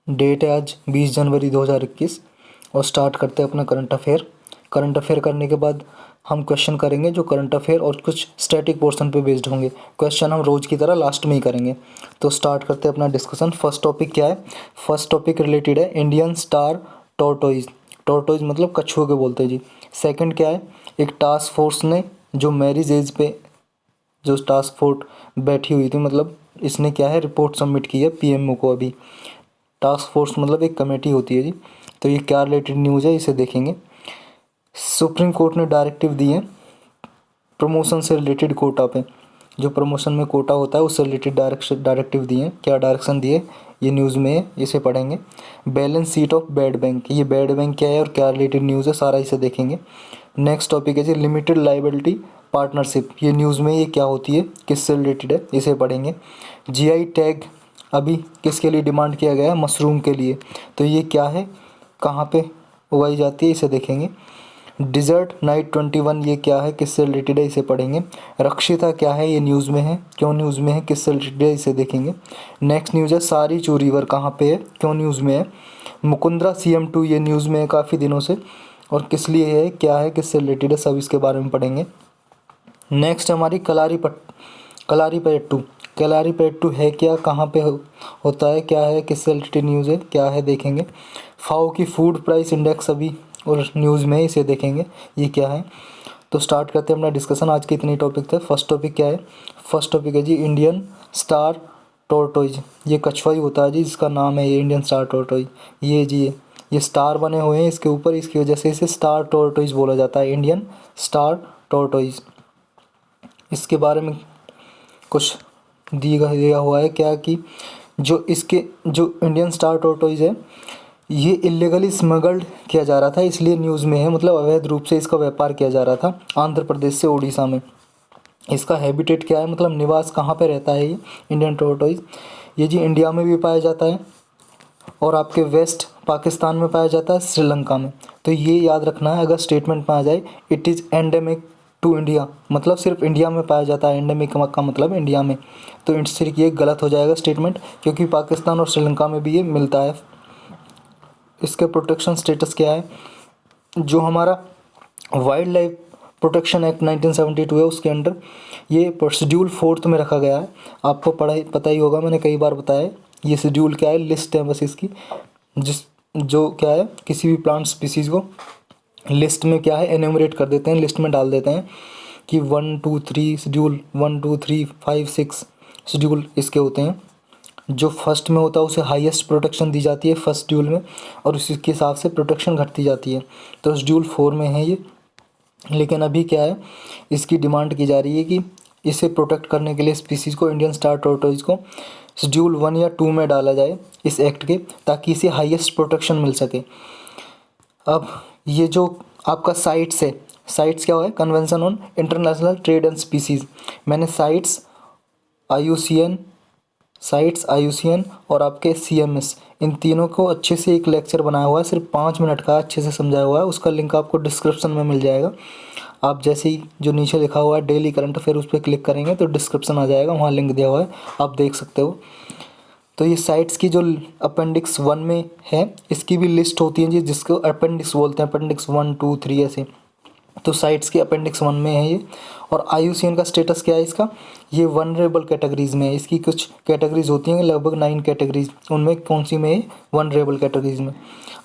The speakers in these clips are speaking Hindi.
डेट है आज 20 जनवरी 2021 और स्टार्ट करते हैं अपना करंट अफेयर। करंट अफेयर करने के बाद हम क्वेश्चन करेंगे जो करंट अफेयर और कुछ स्टैटिक पोर्शन पे बेस्ड होंगे। क्वेश्चन हम रोज़ की तरह लास्ट में ही करेंगे। तो स्टार्ट करते हैं अपना डिस्कशन। फर्स्ट टॉपिक क्या है? फर्स्ट टॉपिक रिलेटेड है इंडियन स्टार टॉर्टोइज। टॉर्टोइज मतलब कछुए को बोलते हैं जी। सेकंड क्या है? एक टास्क फोर्स ने जो मैरिज एज पे जो टास्क फोर्स बैठी हुई थी, मतलब इसने क्या है रिपोर्ट सबमिट की है पीएमओ को। अभी टास्क फोर्स मतलब एक कमेटी होती है जी। तो ये क्या रिलेटेड न्यूज़ है इसे देखेंगे। सुप्रीम कोर्ट ने डायरेक्टिव दी है प्रमोशन से रिलेटेड कोटा पे। जो प्रमोशन में कोटा होता है उससे रिलेटेड डायरेक्टिव दिए हैं। क्या डायरेक्शन दिए ये न्यूज़ में है, इसे पढ़ेंगे। Balance sheet of bad bank, ये बैड बैंक क्या है और क्या रिलेटेड न्यूज़ है सारा इसे देखेंगे। नेक्स्ट टॉपिक है जी लिमिटेड लाइबिलिटी पार्टनरशिप। ये न्यूज़ में ये क्या होती है, किससे रिलेटेड है, इसे पढ़ेंगे। जीआई टैग अभी किसके लिए डिमांड किया गया है? मशरूम के लिए। तो ये क्या है, कहाँ पे उगाई जाती है, इसे देखेंगे। डिजर्ट नाइट 21 ये क्या है, किससे रिलेटेड है, इसे पढ़ेंगे। रक्षिता क्या है, ये न्यूज़ में है, क्यों न्यूज़ में है, किससे रिलेटेड है, इसे देखेंगे। नेक्स्ट न्यूज़ है सारी चू रिवर कहाँ पे है, क्यों न्यूज़ में है। मुकुंदरा CM2 ये न्यूज़ में है काफ़ी दिनों से और किस लिए है, क्या है, किससे रिलेटेड है, सब इसके बारे में पढ़ेंगे। नेक्स्ट हमारी कलारीपयट्टू। कलारीपयट्टू है क्या, कहाँ पे होता है, क्या है, किससे रिलेटेड न्यूज़ है, क्या है, देखेंगे। फाओ की फूड प्राइस इंडेक्स अभी और न्यूज़ में है, इसे देखेंगे ये क्या है। तो स्टार्ट करते हैं अपना डिस्कशन। आज के इतने टॉपिक थे। फर्स्ट टॉपिक क्या है? फर्स्ट टॉपिक है जी इंडियन स्टार टॉर्टोइज। ये कछुआ ही होता है जी, इसका नाम है ये इंडियन स्टार टॉर्टोइज। ये जी ये स्टार बने हुए हैं इसके ऊपर, इसकी वजह से इसे स्टार टॉर्टोइज बोला जाता है, इंडियन स्टार टॉर्टोइज। इसके बारे में कुछ दिया हुआ है क्या कि जो इंडियन स्टार टॉर्टोइज है ये इलीगली स्मगल्ड किया जा रहा था, इसलिए न्यूज़ में है, मतलब अवैध रूप से इसका व्यापार किया जा रहा था आंध्र प्रदेश से उड़ीसा में। इसका हैबिटेट क्या है, मतलब निवास कहाँ पे रहता है ये इंडियन टॉर्टोइज? ये जी इंडिया में भी पाया जाता है और आपके वेस्ट पाकिस्तान में पाया जाता है, श्रीलंका में। तो ये याद रखना है अगर स्टेटमेंट में आ जाए it is endemic to India, मतलब सिर्फ इंडिया में पाया जाता है, एंडेमिक का मतलब इंडिया में। तो इससे ये गलत हो जाएगा स्टेटमेंट, क्योंकि पाकिस्तान और श्रीलंका में भी ये मिलता है। इसके प्रोटेक्शन स्टेटस क्या है? जो हमारा वाइल्ड लाइफ प्रोटेक्शन एक्ट 1972 है उसके अंडर ये शेड्यूल 4 में रखा गया है। आपको पता ही होगा, मैंने कई बार बताया है। ये शेड्यूल क्या है, लिस्ट है बस इसकी, जिस जो क्या है किसी भी प्लांट स्पीसीज़ को लिस्ट में क्या है एन्यूमरेट कर देते हैं, लिस्ट में डाल देते हैं कि 1 2 3 शेड्यूल 1 2 3 5 6 शेड्यूल इसके होते हैं। जो फर्स्ट में होता है उसे हाईएस्ट प्रोटेक्शन दी जाती है फर्स्ट शेड्यूल में, और उसी के हिसाब से प्रोटेक्शन घटती जाती है। तो शेड्यूल 4 में है ये। लेकिन अभी क्या है, इसकी डिमांड की जा रही है कि इसे प्रोटेक्ट करने के लिए स्पीसीज़ को, इंडियन स्टार टॉर्टोइज को शेड्यूल 1 या 2 में डाला जाए इस एक्ट के, ताकि इसे हाईएस्ट प्रोटेक्शन मिल सके। अब ये जो आपका साइट्स है, साइट्स क्या है, convention on international trade and species. मैंने साइट्स IUCN और आपके CMS इन तीनों को अच्छे से एक लेक्चर बनाया हुआ है, सिर्फ 5 मिनट का, अच्छे से समझाया हुआ है। उसका लिंक आपको डिस्क्रिप्शन में मिल जाएगा। आप जैसे ही जो नीचे लिखा हुआ है डेली करंट अफेयर उस पर क्लिक करेंगे तो डिस्क्रिप्शन आ जाएगा, वहाँ लिंक दिया हुआ है, आप देख सकते हो। तो ये साइट्स की जो अपेंडिक्स 1 में है इसकी भी लिस्ट होती है जी, जिसको अपेंडिक्स बोलते हैं, अपेंडिक्स 1 2 3 ऐसे। तो साइट्स की अपेंडिक्स 1 में है ये। और IUCN का स्टेटस क्या है इसका, ये वनरेबल कैटेगरीज़ में है। इसकी कुछ कैटेगरीज होती हैं, लगभग 9 कैटेगरीज, उनमें कौन सी में है, वनरेबल कैटेगरीज में।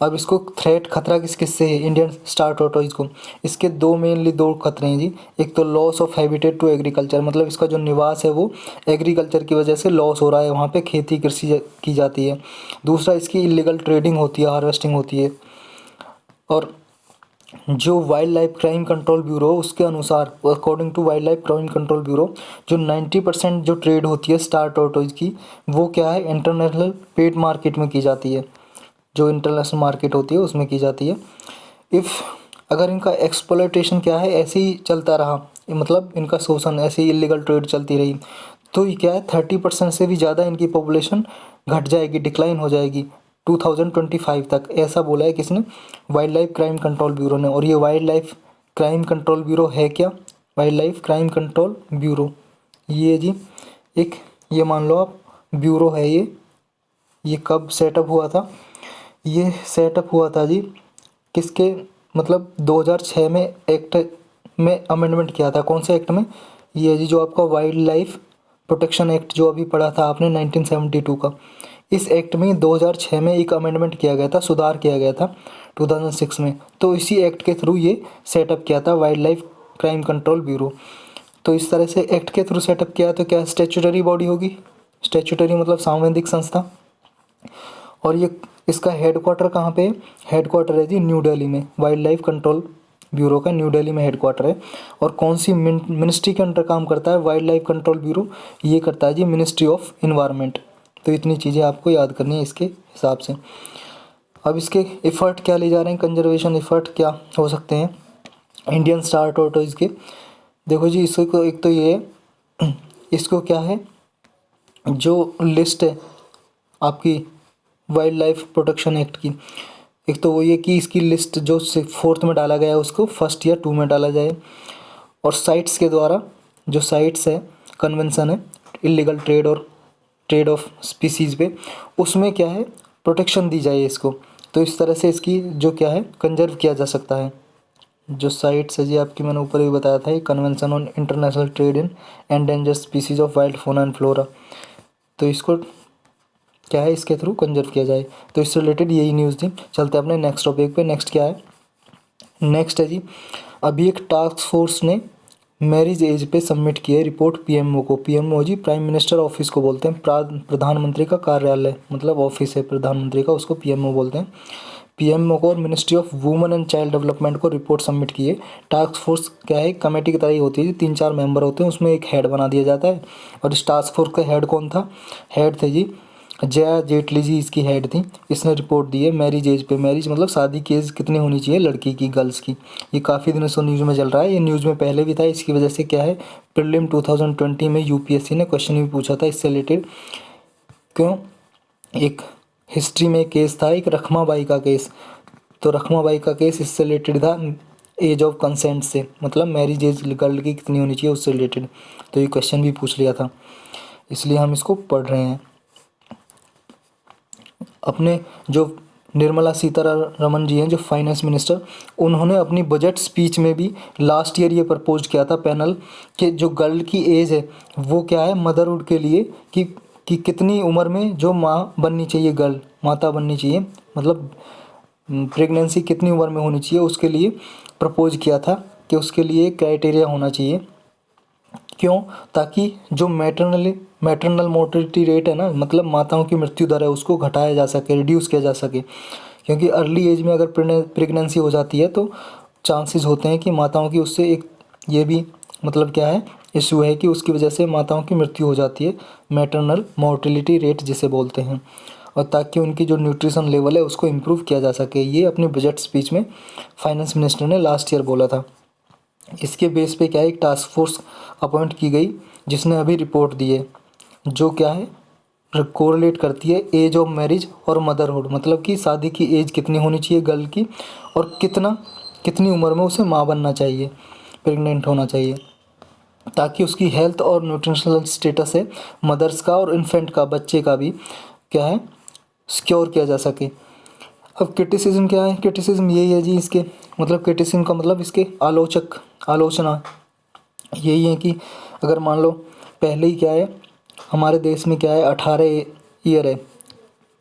अब इसको थ्रेट खतरा किससे है, इंडियन स्टार टॉर्टोइज को? इसके मेनली दो खतरे हैं जी। एक तो loss of habitat to agriculture, मतलब इसका जो निवास है वो एग्रीकल्चर की वजह से लॉस हो रहा है, वहाँ पे खेती कृषि की जाती है। दूसरा इसकी इलीगल ट्रेडिंग होती है, हार्वेस्टिंग होती है। और जो wild life crime control bureau उसके अनुसार, according to wild life crime control bureau, जो 90% जो ट्रेड होती है स्टार टॉर्टोइज की, वो क्या है इंटरनेशनल पेट मार्केट में की जाती है। जो इंटरनेशनल मार्केट होती है उसमें की जाती है। अगर इनका एक्सप्लॉयटेशन क्या है ऐसे ही चलता रहा, मतलब इनका शोषण ऐसे ही इलीगल ट्रेड चलती रही, तो ये क्या है 30% से भी ज़्यादा इनकी पॉपुलेशन घट जाएगी, डिक्लाइन हो जाएगी 2025 तक। ऐसा बोला है किसने, wild life crime control bureau ने। और ये wild life crime control bureau है क्या, wild life crime control bureau ये जी एक, ये मान लो आप ब्यूरो है ये, ये कब सेटअप हुआ था? ये सेटअप हुआ था जी किसके, मतलब 2006 में एक्ट में अमेंडमेंट किया था। कौन से एक्ट में? ये जी जो आपका वाइल्ड लाइफ प्रोटेक्शन एक्ट जो अभी पढ़ा था आपने 1972 का, इस एक्ट में 2006 में एक अमेंडमेंट किया गया था, सुधार किया गया था 2006 में। तो इसी एक्ट के थ्रू ये सेटअप किया था wild life crime control bureau. तो इस तरह से एक्ट के थ्रू सेटअप किया है, तो क्या स्टैट्यूटरी बॉडी होगी? स्टैट्यूटरी मतलब संवैधानिक संस्था। और ये इसका हेडक्वार्टर कहाँ पे है? हेडक्वार्टर है जी न्यू दिल्ली में। वाइल्ड लाइफ कंट्रोल ब्यूरो का न्यू दिल्ली में हेडक्वार्टर है। और कौन सी मिनिस्ट्री के अंडर काम करता है वाइल्ड लाइफ कंट्रोल ब्यूरो? ये करता है जी मिनिस्ट्री ऑफ इन्वायरमेंट। तो इतनी चीज़ें आपको याद करनी है इसके हिसाब से। अब इसके एफर्ट क्या ले जा रहे हैं, कंजर्वेशन एफर्ट क्या हो सकते हैं इंडियन स्टार टोटोइज के? देखो जी, इसको एक तो ये है, इसको क्या है, जो लिस्ट है आपकी वाइल्ड लाइफ प्रोटेक्शन एक्ट की, एक तो वो ये कि इसकी लिस्ट जो 4th में डाला गया है उसको 1st या 2 में डाला जाए। और साइट्स के द्वारा, जो साइट्स है कन्वेंशन है इलीगल ट्रेड और ट्रेड ऑफ स्पीसीज़ पे, उसमें क्या है प्रोटेक्शन दी जाए इसको। तो इस तरह से इसकी जो क्या है कंजर्व किया जा सकता है। जो साइट्स है जी आपकी, मैंने ऊपर भी बताया था, ये convention on international trade in endangered species of wild fauna and flora. तो इसको क्या है इसके थ्रू कंजर्व किया जाए। तो इससे रिलेटेड यही न्यूज़ थी। चलते हैं अपने नेक्स्ट टॉपिक पे। नेक्स्ट क्या है? नेक्स्ट है जी, अभी एक टास्क फोर्स ने मैरिज एज पे सबमिट की है रिपोर्ट पीएमओ को। पीएमओ जी प्राइम मिनिस्टर ऑफिस को बोलते हैं, प्रधानमंत्री का कार्यालय मतलब ऑफिस है प्रधानमंत्री का, उसको पीएमओ बोलते हैं। पीएमओ को और ministry of women and child development को रिपोर्ट सबमिट की है। टास्क फोर्स क्या है, कमेटी की तरह ही होती है, 3-4 मेंबर होते हैं, उसमें एक हेड बना दिया जाता है। और इस टास्क फोर्स का हेड कौन था? हेड थे जी जया जेटली जी, इसकी हेड थी। इसने रिपोर्ट दी है मैरिज एज पे। मैरिज मतलब शादी की एज कितनी होनी चाहिए लड़की की, गर्ल्स की। ये काफ़ी दिनों से न्यूज़ में चल रहा है, ये न्यूज़ में पहले भी था। इसकी वजह से क्या है, प्रीलिम 2020 में यूपीएससी ने क्वेश्चन भी पूछा था इससे रिलेटेड। क्यों? एक हिस्ट्री में केस था, एक रखमाबाई का केस। तो रखमाबाई का केस इससे रिलेटेड था, एज ऑफ कंसेंट से, मतलब मैरिज एज गर्ल की कितनी होनी चाहिए उससे रिलेटेड। तो ये क्वेश्चन भी पूछ लिया था, इसलिए हम इसको पढ़ रहे हैं। अपने जो निर्मला सीतारमण जी हैं जो फाइनेंस मिनिस्टर, उन्होंने अपनी बजट स्पीच में भी लास्ट ईयर ये प्रपोज किया था पैनल कि जो गर्ल की एज है वो क्या है मदरहुड के लिए, कि कितनी उम्र में जो माँ बननी चाहिए, गर्ल माता बननी चाहिए, मतलब प्रेगनेंसी कितनी उम्र में होनी चाहिए, उसके लिए प्रपोज किया था कि उसके लिए क्राइटेरिया होना चाहिए। क्यों? ताकि जो मैटरनल मोर्टेलिटी रेट है ना, मतलब माताओं की मृत्यु दर है, उसको घटाया जा सके, रिड्यूस किया जा सके। क्योंकि अर्ली एज में अगर प्रेगनेंसी हो जाती है तो चांसेस होते हैं कि माताओं की उससे एक ये भी मतलब क्या है इशू है कि उसकी वजह से माताओं की मृत्यु हो जाती है, मैटरनल मोर्टेलिटी रेट जिसे बोलते हैं। और ताकि उनकी जो न्यूट्रिशन लेवल है उसको इम्प्रूव किया जा सके, ये अपने बजट स्पीच में फाइनेंस मिनिस्टर ने लास्ट ईयर बोला था। इसके बेस पे क्या है, एक टास्क फोर्स अपॉइंट की गई जिसने अभी रिपोर्ट दी है, जो क्या है कोरिलेट करती है एज ऑफ मैरिज और मदरहुड, मतलब कि शादी की एज कितनी होनी चाहिए गर्ल की और कितनी उम्र में उसे माँ बनना चाहिए, प्रेग्नेंट होना चाहिए, ताकि उसकी हेल्थ और न्यूट्रिशनल स्टेटस है मदर्स का और इन्फेंट का, बच्चे का भी क्या है सिक्योर किया जा सके। अब क्रिटिसिज्म क्या है? क्रिटिसिज्म यही है जी इसके, मतलब क्रिटिसिज्म का मतलब इसके आलोचना यही है कि अगर मान लो पहले ही क्या है हमारे देश में क्या है 18 ईयर है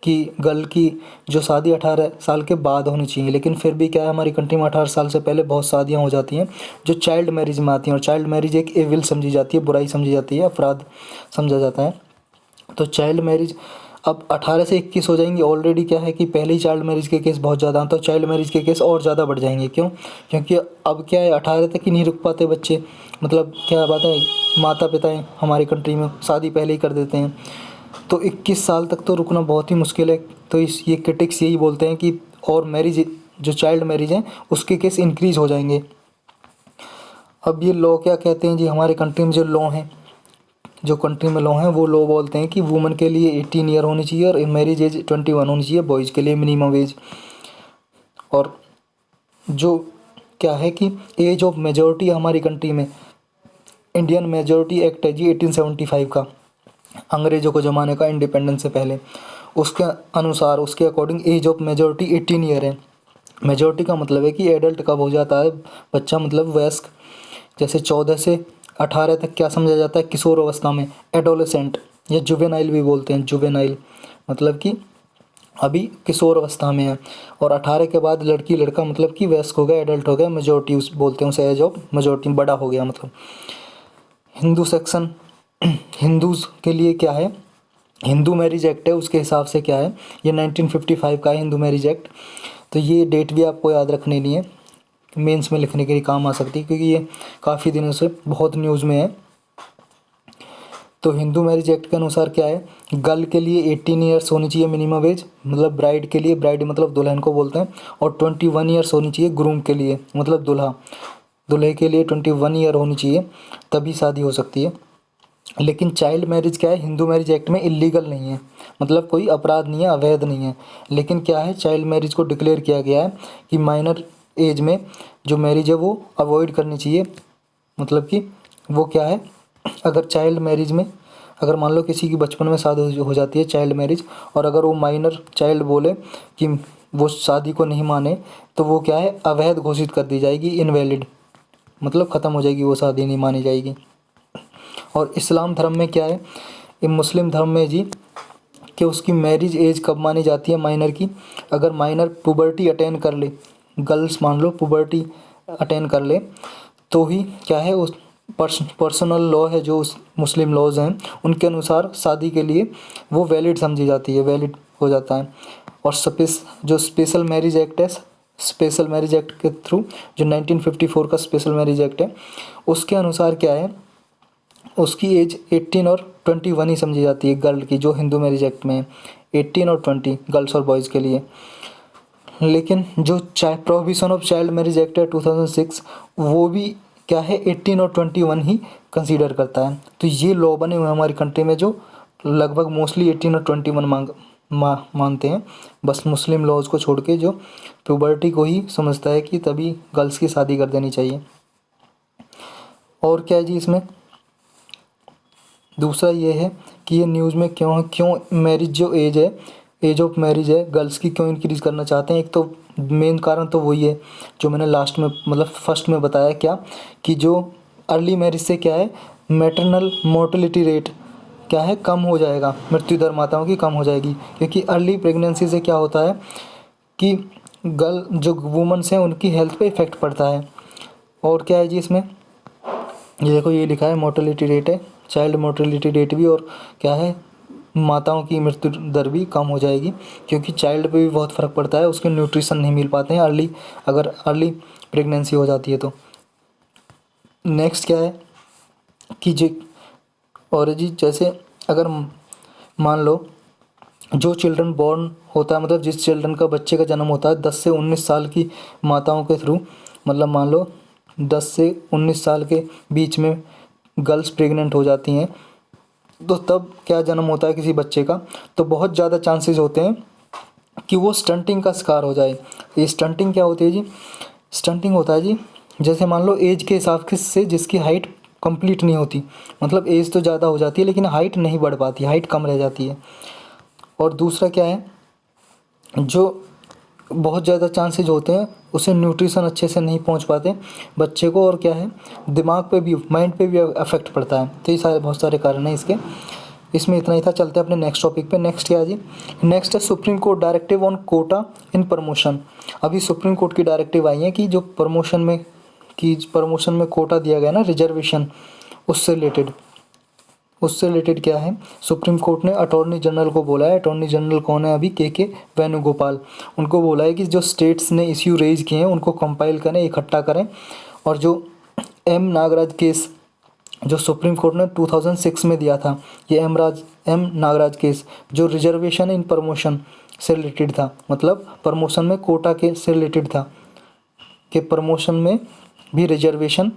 कि गर्ल की जो शादी 18 साल के बाद होनी चाहिए, लेकिन फिर भी क्या है हमारी कंट्री में 18 साल से पहले बहुत शादियां हो जाती हैं जो चाइल्ड मैरिज में आती हैं। और चाइल्ड मैरिज एक एविल समझी जाती है, बुराई समझी जाती है, अपराध समझा जाता है। तो चाइल्ड मैरिज अब 18 से 21 हो जाएंगी। ऑलरेडी क्या है कि पहले ही चाइल्ड मैरिज के केस बहुत ज़्यादा हैं, तो चाइल्ड मैरिज के केस और ज़्यादा बढ़ जाएंगे। क्यों? क्योंकि अब क्या है 18 तक ही नहीं रुक पाते बच्चे, मतलब क्या बात है माता पिता हमारी कंट्री में शादी पहले ही कर देते हैं, तो 21 साल तक तो रुकना बहुत ही मुश्किल है। तो ये क्रिटिक्स यही बोलते हैं कि और मैरिज जो चाइल्ड मैरिज हैं उसके केस इंक्रीज़ हो जाएंगे। अब ये लॉ क्या कहते हैं जी, हमारे कंट्री में जो लॉ हैं, जो कंट्री में लॉ हैं वो लॉ बोलते हैं कि वुमेन के लिए 18 ईयर होनी चाहिए और मैरिज एज 21 होनी चाहिए, बॉयज़ के लिए मिनिमम एज। और जो क्या है कि एज ऑफ मेजॉरिटी हमारी कंट्री में इंडियन मेजॉरिटी एक्ट है जी 1875 का, अंग्रेज़ों को ज़माने का, इंडिपेंडेंस से पहले, उसके अनुसार, उसके according age of majority 18 year है। मेजोरिटी का मतलब है कि एडल्ट कब हो जाता है बच्चा, मतलब वयस्क। जैसे 14 से 18 तक क्या समझा जाता है, किशोर अवस्था में, एडोलेसेंट या जुवेनाइल भी बोलते हैं। जुवेनाइल मतलब कि अभी किशोर अवस्था में है। और 18 के बाद लड़की लड़का मतलब कि वयस्क हो गया, एडल्ट हो गया, मेजोरिटी उस बोलते हैं उसे, एज ऑफ मेजोरिटी, बड़ा हो गया मतलब। हिंदू सेक्शन, हिंदूज़ के लिए क्या है, हिंदू मैरिज एक्ट है, उसके हिसाब से क्या है, ये 1955 का है हिंदू मैरिज एक्ट। तो ये डेट भी आपको याद रखनी नहीं है, मेंस में लिखने के लिए काम आ सकती है, क्योंकि ये काफ़ी दिनों से बहुत न्यूज़ में है। तो हिंदू मैरिज एक्ट के अनुसार क्या है, गर्ल के लिए 18 ईयर्स होनी चाहिए मिनिमम एज, मतलब ब्राइड के लिए, ब्राइड मतलब दुल्हन को बोलते हैं, और 21 ईयर्स होनी चाहिए ग्रूम के लिए, मतलब दूल्हा, दूल्हे के लिए 21 ईयर होनी चाहिए, तभी शादी हो सकती है। लेकिन चाइल्ड मैरिज क्या है, हिंदू मैरिज एक्ट में इलीगल नहीं है, मतलब कोई अपराध नहीं है, अवैध नहीं है। लेकिन क्या है, चाइल्ड मैरिज को डिक्लेयर किया गया है कि माइनर एज में जो मैरिज है वो अवॉइड करनी चाहिए। मतलब कि वो क्या है, अगर चाइल्ड मैरिज में, अगर मान लो किसी की बचपन में शादी हो जाती है, चाइल्ड मैरिज, और अगर वो माइनर चाइल्ड बोले कि वो शादी को नहीं माने, तो वो क्या है, अवैध घोषित कर दी जाएगी, इनवैलिड, मतलब ख़त्म हो जाएगी, वो शादी नहीं मानी जाएगी। और इस्लाम धर्म में क्या है, ये मुस्लिम धर्म में जी, कि उसकी मैरिज एज कब मानी जाती है माइनर की, अगर माइनर पुबर्टी अटेन कर ले, गर्ल्स मान लो पुबर्टी अटेन कर ले, तो ही क्या है, उस पर्सनल लॉ है जो उस मुस्लिम लॉज हैं उनके अनुसार शादी के लिए वो वैलिड समझी जाती है, वैलिड हो जाता है। और जो स्पेशल मैरिज एक्ट है, स्पेशल मैरिज एक्ट के थ्रू, जो 1954 का स्पेशल मैरिज एक्ट है, उसके अनुसार क्या है, उसकी एज 18 और 21 ही समझी जाती है गर्ल की, जो हिंदू मैरिज एक्ट में है 18 और 20 गर्ल्स और बॉयज़ के लिए। लेकिन जो prohibition of child marriage act है 2006, वो भी क्या है, 18 और 21 ही कंसीडर करता है। तो ये लॉ बने हुए हैं हमारी कंट्री में जो लगभग मोस्टली 18 और 21 मानते हैं, बस मुस्लिम लॉज को छोड़ के, जो प्यूबर्टी को ही समझता है कि तभी गर्ल्स की शादी कर देनी चाहिए। और क्या है जी इसमें, दूसरा ये है कि ये न्यूज़ में क्यों मैरिज जो एज है, एज ऑफ मैरिज है गर्ल्स की, क्यों इंक्रीज़ करना चाहते हैं। एक तो मेन कारण तो वही है जो मैंने लास्ट में मतलब फर्स्ट में बताया, क्या कि जो अर्ली मैरिज से क्या है, मैटरनल मोर्टेलिटी रेट क्या है, कम हो जाएगा, मृत्यु दर माताओं की कम हो जाएगी। क्योंकि अर्ली प्रेगनेंसी से क्या होता है कि गर्ल जो वुमेन्स हैं उनकी हेल्थ पे इफ़ेक्ट पड़ता है। और क्या है जी इसमें, ये देखो ये लिखा है मोर्टेलिटी रेट है, चाइल्ड मोर्टेलिटी रेट भी, और क्या है, माताओं की मृत्यु दर भी कम हो जाएगी, क्योंकि चाइल्ड पे भी बहुत फ़र्क पड़ता है, उसके न्यूट्रिशन नहीं मिल पाते हैं अर्ली, अगर अर्ली प्रेगनेंसी हो जाती है तो। नेक्स्ट क्या है कि जो, और जी जैसे अगर मान लो जो चिल्ड्रन बॉर्न होता है, मतलब जिस चिल्ड्रन का, बच्चे का जन्म होता है 10 से 19 साल की माताओं के थ्रू, मतलब मान लो 10 से 19 साल के बीच में गर्ल्स प्रेग्नेंट हो जाती हैं, तो तब क्या जन्म होता है किसी बच्चे का, तो बहुत ज़्यादा चांसेस होते हैं कि वो स्टंटिंग का शिकार हो जाए। ये स्टंटिंग क्या होती है जी, स्टंटिंग होता है जी, जैसे मान लो एज के हिसाब से जिसकी हाइट कंप्लीट नहीं होती, मतलब एज तो ज़्यादा हो जाती है लेकिन हाइट नहीं बढ़ पाती, हाइट कम रह जाती है। और दूसरा क्या है, जो बहुत ज़्यादा चांसेज होते हैं उसे न्यूट्रिशन अच्छे से नहीं पहुंच पाते बच्चे को, और क्या है, दिमाग पे भी, माइंड पे भी अफेक्ट पड़ता है। तो ये सारे बहुत सारे कारण हैं इसके। इसमें इतना ही था, चलते हैं अपने नेक्स्ट टॉपिक पे। नेक्स्ट क्या है जी, नेक्स्ट है Supreme Court directive on quota in promotion. अभी सुप्रीम कोर्ट की डायरेक्टिव आई है कि जो प्रमोशन में कोटा दिया गया ना, रिजर्वेशन, उससे रिलेटेड क्या है, सुप्रीम कोर्ट ने अटॉर्नी जनरल को बोला है, अटॉर्नी जनरल कौन है अभी, के वेणुगोपाल, उनको बोला है कि जो स्टेट्स ने इश्यू रेज किए हैं उनको कंपाइल करें, इकट्ठा करें। और जो एम नागराज केस जो सुप्रीम कोर्ट ने 2006 में दिया था, ये एम नागराज केस जो रिजर्वेशन इन प्रमोशन से रिलेटेड था, मतलब प्रमोशन में कोटा के से रिलेटेड था, कि प्रमोशन में भी रिजर्वेशन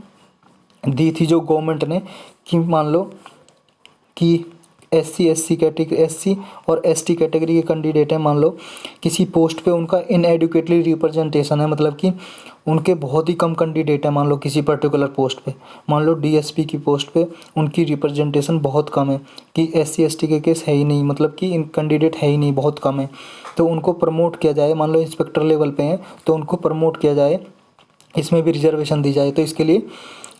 दी थी जो गवर्नमेंट ने, कि मान लो कि एससी और एसटी कैटेगरी के कैंडिडेट हैं, मान लो किसी पोस्ट पे उनका इनएडुकेटली रिप्रेजेंटेशन है, मतलब कि उनके बहुत ही कम कैंडिडेट है, मान लो किसी पर्टिकुलर पोस्ट पे, मान लो डीएसपी की पोस्ट पे उनकी रिप्रेजेंटेशन बहुत कम है कि एससी एसटी के केस है ही नहीं, मतलब कि इन कैंडिडेट है ही नहीं, बहुत कम है, तो उनको प्रमोट किया जाए, मान लो इंस्पेक्टर लेवल पे हैं तो उनको प्रमोट किया जाए, इसमें भी रिजर्वेशन दी जाए। तो इसके लिए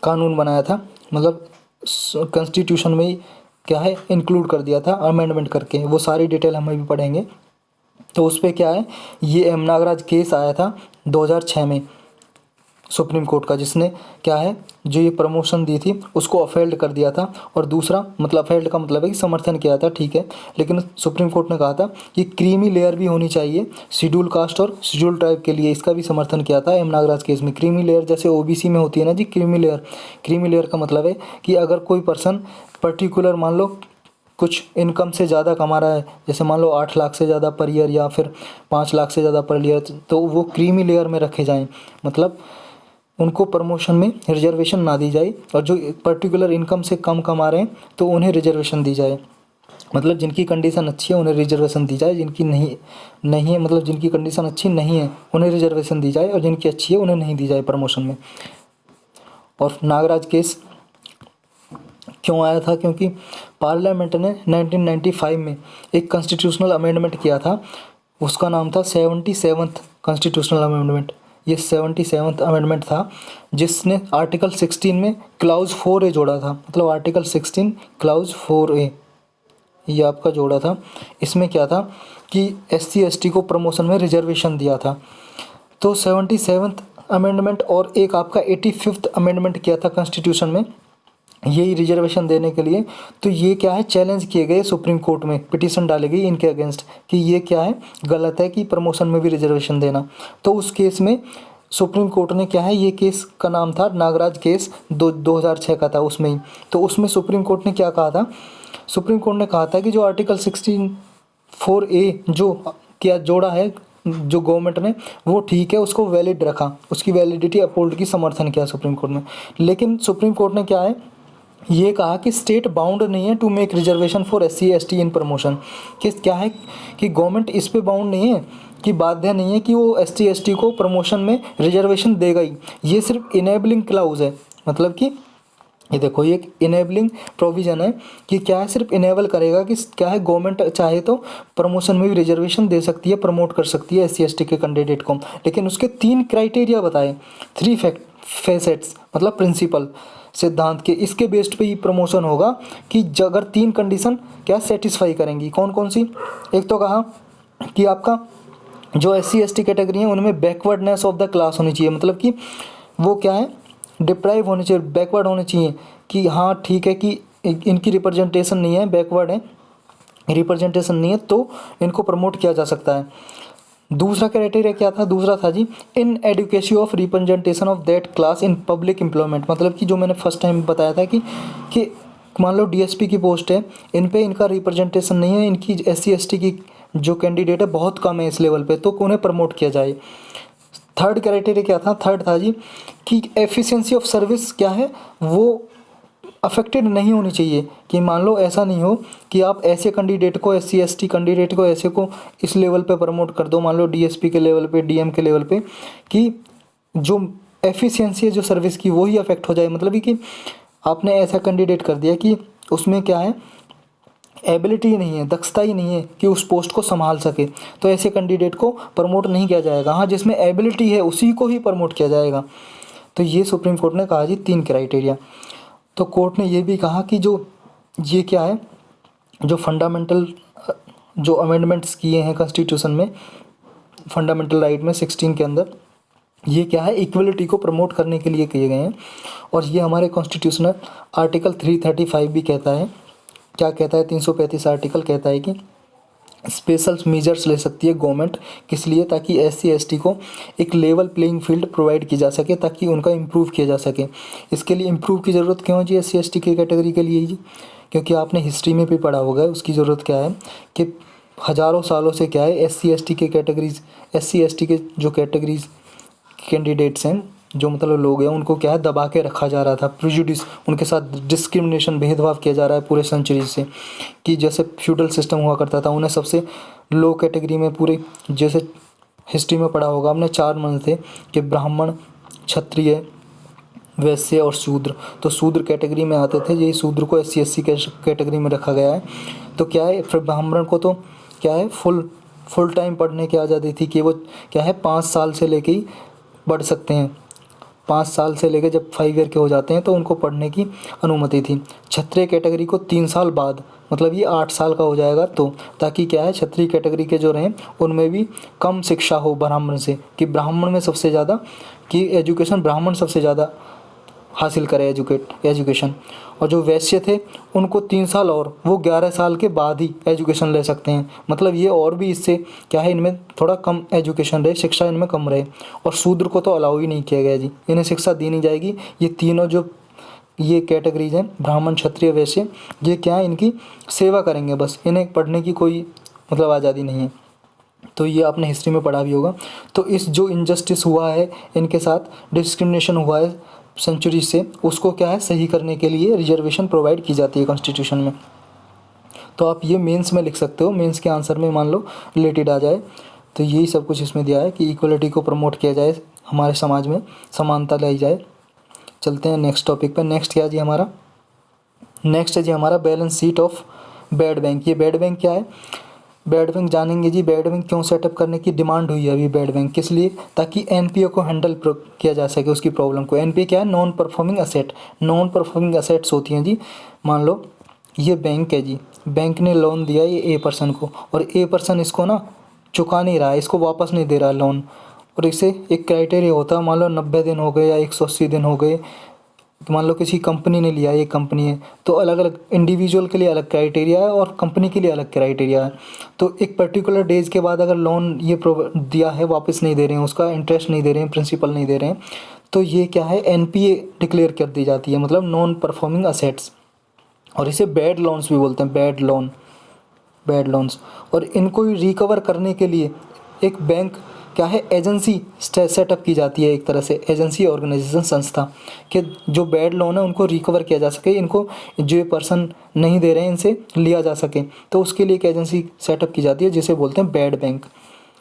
कानून बनाया था, मतलब कॉन्स्टिट्यूशन में ही क्या है इंक्लूड कर दिया था अमेंडमेंट करके, वो सारी डिटेल हम अभी पढ़ेंगे। तो उस पर क्या है, ये एम नागराज केस आया था 2006 में सुप्रीम कोर्ट का, जिसने क्या है जो ये प्रमोशन दी थी उसको अफेल्ड कर दिया था, और दूसरा मतलब अफेल्ड का मतलब है कि समर्थन किया था, ठीक है, लेकिन सुप्रीम कोर्ट ने कहा था कि क्रीमी लेयर भी होनी चाहिए शेड्यूल कास्ट और शेड्यूल ट्राइब के लिए, इसका भी समर्थन किया था एम नागराज केस में। क्रीमी लेयर जैसे ओबीसी में होती है ना जी, क्रीमी लेयर का मतलब है कि अगर कोई पर्सन पर्टिकुलर मान लो कुछ इनकम से ज़्यादा कमा रहा है, जैसे मान लो 8 लाख से ज़्यादा पर ईयर या फिर 5 लाख से ज़्यादा पर ईयर, तो वो क्रीमी लेयर में रखे जाएं, मतलब उनको प्रमोशन में रिजर्वेशन ना दी जाए, और जो पर्टिकुलर इनकम से कम कमा रहे हैं तो उन्हें रिजर्वेशन दी जाए, मतलब जिनकी कंडीशन अच्छी है उन्हें रिजर्वेशन दी जाए, जिनकी नहीं है मतलब जिनकी कंडीशन अच्छी नहीं है उन्हें रिजर्वेशन दी जाए, और जिनकी अच्छी है उन्हें नहीं दी जाए प्रमोशन में। और नागराज केस क्यों आया था, क्योंकि पार्लियामेंट ने 1995 में एक कॉन्स्टिट्यूशनल अमेंडमेंट किया था, उसका नाम था 77th कॉन्स्टिट्यूशनल अमेंडमेंट। ये 77th अमेंडमेंट था जिसने आर्टिकल 16 में क्लाउज 4A जोड़ा था, मतलब आर्टिकल 16 क्लाउज 4A ये आपका जोड़ा था। इसमें क्या था कि एससी एसटी को प्रमोशन में रिजर्वेशन दिया था। तो 77th अमेंडमेंट और एक आपका 85th अमेंडमेंट किया था कॉन्स्टिट्यूशन में यही रिजर्वेशन देने के लिए। तो ये क्या है चैलेंज किए गए सुप्रीम कोर्ट में, पिटीशन डाली गई इनके अगेंस्ट कि ये क्या है गलत है कि प्रमोशन में भी रिजर्वेशन देना। तो उस केस में सुप्रीम कोर्ट ने क्या है, ये केस का नाम था नागराज केस 2006 का था उसमें ही। तो उसमें सुप्रीम कोर्ट ने क्या कहा था, सुप्रीम कोर्ट ने कहा था कि जो आर्टिकल 16(4)A जो क्या जोड़ा है जो गवर्नमेंट ने वो ठीक है, उसको वैलिड रखा, उसकी वैलिडिटी अपहोल्ड की समर्थन किया सुप्रीम कोर्ट ने। लेकिन सुप्रीम कोर्ट ने क्या है ये कहा कि स्टेट बाउंड नहीं है to make reservation for SC ST in promotion, कि क्या है कि गवर्नमेंट इस पे बाउंड नहीं है कि बाध्य नहीं है कि वो एसटी एसटी को प्रमोशन में रिजर्वेशन देगा ही, ये सिर्फ इनेबलिंग क्लाउज है। मतलब कि ये देखो ये एक इनेबलिंग प्रोविज़न है कि क्या है सिर्फ इनेबल करेगा कि क्या है गवर्नमेंट चाहे तो प्रमोशन में भी रिजर्वेशन दे सकती है, प्रमोट कर सकती है एससी एसटी के कैंडिडेट को, लेकिन उसके 3 क्राइटेरिया बताए, 3 फैसेट्स मतलब प्रिंसिपल सिद्धांत के, इसके बेस्ड पे ही प्रमोशन होगा कि अगर 3 कंडीशन क्या सेटिस्फाई करेंगी। कौन कौन सी, एक तो कहा कि आपका जो एससी एसटी कैटेगरी है उनमें बैकवर्डनेस ऑफ द क्लास होनी चाहिए, मतलब कि वो क्या है डिप्राइव होने चाहिए, बैकवर्ड होने चाहिए कि हाँ ठीक है कि इनकी रिप्रेजेंटेशन नहीं है, बैकवर्ड है, रिप्रेजेंटेशन नहीं है तो इनको प्रमोट किया जा सकता है। दूसरा क्राइटेरिया क्या था, दूसरा था जी inadequacy of representation of that class in public employment, मतलब कि जो मैंने फर्स्ट टाइम बताया था कि मान लो डीएसपी की पोस्ट है, इन पे इनका रिप्रेजेंटेशन नहीं है, इनकी एससी एसटी की जो कैंडिडेट है बहुत कम है इस लेवल पे, तो उन्हें प्रमोट किया जाए। थर्ड क्राइटेरिया क्या था, थर्ड था जी कि एफिशिएंसी ऑफ सर्विस क्या है वो अफेक्टेड नहीं होनी चाहिए, कि मान लो ऐसा नहीं हो कि आप ऐसे कैंडिडेट को एससी एसटी कैंडिडेट को ऐसे को इस लेवल पे प्रमोट कर दो, मान लो डीएसपी के लेवल पे डीएम के लेवल पे, कि जो एफिशिएंसी है जो सर्विस की वही अफेक्ट हो जाए, मतलब कि आपने ऐसा कैंडिडेट कर दिया कि उसमें क्या है एबिलिटी ही नहीं है, दक्षता ही नहीं है कि उस पोस्ट को संभाल सके, तो ऐसे कैंडिडेट को प्रमोट नहीं किया जाएगा। हाँ जिसमें एबिलिटी है उसी को ही प्रमोट किया जाएगा। तो ये सुप्रीम कोर्ट ने कहा जी 3 क्राइटेरिया। तो कोर्ट ने ये भी कहा कि जो ये क्या है जो फंडामेंटल जो अमेंडमेंट्स किए हैं कॉन्स्टिट्यूशन में फंडामेंटल राइट में 16 के अंदर, ये क्या है इक्वलिटी को प्रमोट करने के लिए किए गए हैं। और ये हमारे कॉन्स्टिट्यूशनल आर्टिकल 335 भी कहता है, क्या कहता है 335 आर्टिकल कहता है कि स्पेशल मेजर्स ले सकती है गवर्नमेंट, किस लिए, ताकि एससी एसटी को एक लेवल प्लेइंग फील्ड प्रोवाइड की जा सके, ताकि उनका इम्प्रूव किया जा सके। इसके लिए इम्प्रूव की ज़रूरत क्यों है जी एससी एसटी की कैटेगरी के लिए जी, क्योंकि आपने हिस्ट्री में भी पढ़ा होगा उसकी ज़रूरत क्या है कि हज़ारों सालों से क्या है एससी एसटी के कैटेगरीज एससी एसटी के जो कैटेगरीज कैंडिडेट्स हैं जो मतलब लोग हैं उनको क्या है दबा के रखा जा रहा था, प्रिजुडिस उनके साथ डिस्क्रिमिनेशन भेदभाव किया जा रहा है पूरे सेंचुरी से, कि जैसे फ्यूडल सिस्टम हुआ करता था उन्हें सबसे लो कैटेगरी में पूरे, जैसे हिस्ट्री में पढ़ा होगा हमने 4 मन थे कि ब्राह्मण, क्षत्रिय, वैश्य और शूद्र। तो शूद्र कैटेगरी में आते थे, यही शूद्र को SC कैटेगरी में रखा गया है। तो क्या है फिर ब्राह्मण को तो क्या है फुल टाइम पढ़ने की आज़ादी थी कि वो क्या है 5 साल से लेके ही पढ़ सकते हैं, 5 साल से लेके जब 5 ईयर के हो जाते हैं तो उनको पढ़ने की अनुमति थी। क्षत्रिय कैटेगरी को 3 साल बाद, मतलब ये 8 साल का हो जाएगा, तो ताकि क्या है क्षत्रिय कैटेगरी के जो रहें उनमें भी कम शिक्षा हो ब्राह्मण से, कि ब्राह्मण में सबसे ज़्यादा कि एजुकेशन ब्राह्मण सबसे ज़्यादा हासिल करे एजुकेशन। और जो वैश्य थे उनको 3 साल और वो 11 साल के बाद ही एजुकेशन ले सकते हैं, मतलब ये और भी इससे क्या है इनमें थोड़ा कम एजुकेशन रहे, शिक्षा इनमें कम रहे। और शूद्र को तो अलाउ ही नहीं किया गया जी, इन्हें शिक्षा दी नहीं जाएगी। ये तीनों जो ये कैटेगरीज हैं ब्राह्मण, क्षत्रिय, वैश्य, ये क्या है इनकी सेवा करेंगे बस, इन्हें पढ़ने की कोई मतलब आज़ादी नहीं है। तो ये आपने हिस्ट्री में पढ़ा भी होगा। तो इस जो इनजस्टिस हुआ है इनके साथ, डिस्क्रिमिनेशन हुआ है सेंचुरी से, उसको क्या है सही करने के लिए रिजर्वेशन प्रोवाइड की जाती है कॉन्स्टिट्यूशन में। तो आप ये मेंस में लिख सकते हो, मेंस के आंसर में मान लो रिलेटेड आ जाए। तो यही सब कुछ इसमें दिया है कि इक्वलिटी को प्रमोट किया जाए, हमारे समाज में समानता लाई जाए। चलते हैं नेक्स्ट टॉपिक पर। नेक्स्ट क्या जी हमारा, नेक्स्ट है जी हमारा balance sheet of bad bank. ये बैड बैंक क्या है, बैड बैंक जानेंगे जी। बैड बैंक क्यों सेटअप करने की डिमांड हुई है अभी बैड बैंक, किस लिए, ताकि एनपीए को हैंडल किया जा सके उसकी प्रॉब्लम को। एनपीए क्या है, non performing asset. Non performing assets होती हैं जी, मान लो ये बैंक है जी, बैंक ने लोन दिया ये ए पर्सन को, और ए पर्सन इसको ना चुका नहीं रहा है, इसको वापस नहीं दे रहा लोन। और इसे एक क्राइटेरिया होता है, मान लो 90 दिन हो गए या 180 दिन हो गए, तो मान लो किसी कंपनी ने लिया, ये कंपनी है, तो अलग अलग इंडिविजुअल के लिए अलग क्राइटेरिया है और कंपनी के लिए अलग क्राइटेरिया है। तो एक पर्टिकुलर डेज के बाद अगर लोन ये दिया है, वापस नहीं दे रहे हैं, उसका इंटरेस्ट नहीं दे रहे हैं, प्रिंसिपल नहीं दे रहे हैं, तो ये क्या है एनपीए डिक्लेयर कर दी जाती है, मतलब नॉन परफॉर्मिंग असेट्स। और इसे बैड लोन्स भी बोलते हैं, बैड लोन्स। और इनको रिकवर करने के लिए एक बैंक क्या है एजेंसी सेटअप की जाती है, एक तरह से एजेंसी, ऑर्गेनाइजेशन, संस्था, कि जो बैड लोन है उनको रिकवर किया जा सके, इनको जो पर्सन नहीं दे रहे हैं इनसे लिया जा सके। तो उसके लिए एक एजेंसी सेटअप की जाती है जिसे बोलते हैं बैड बैंक।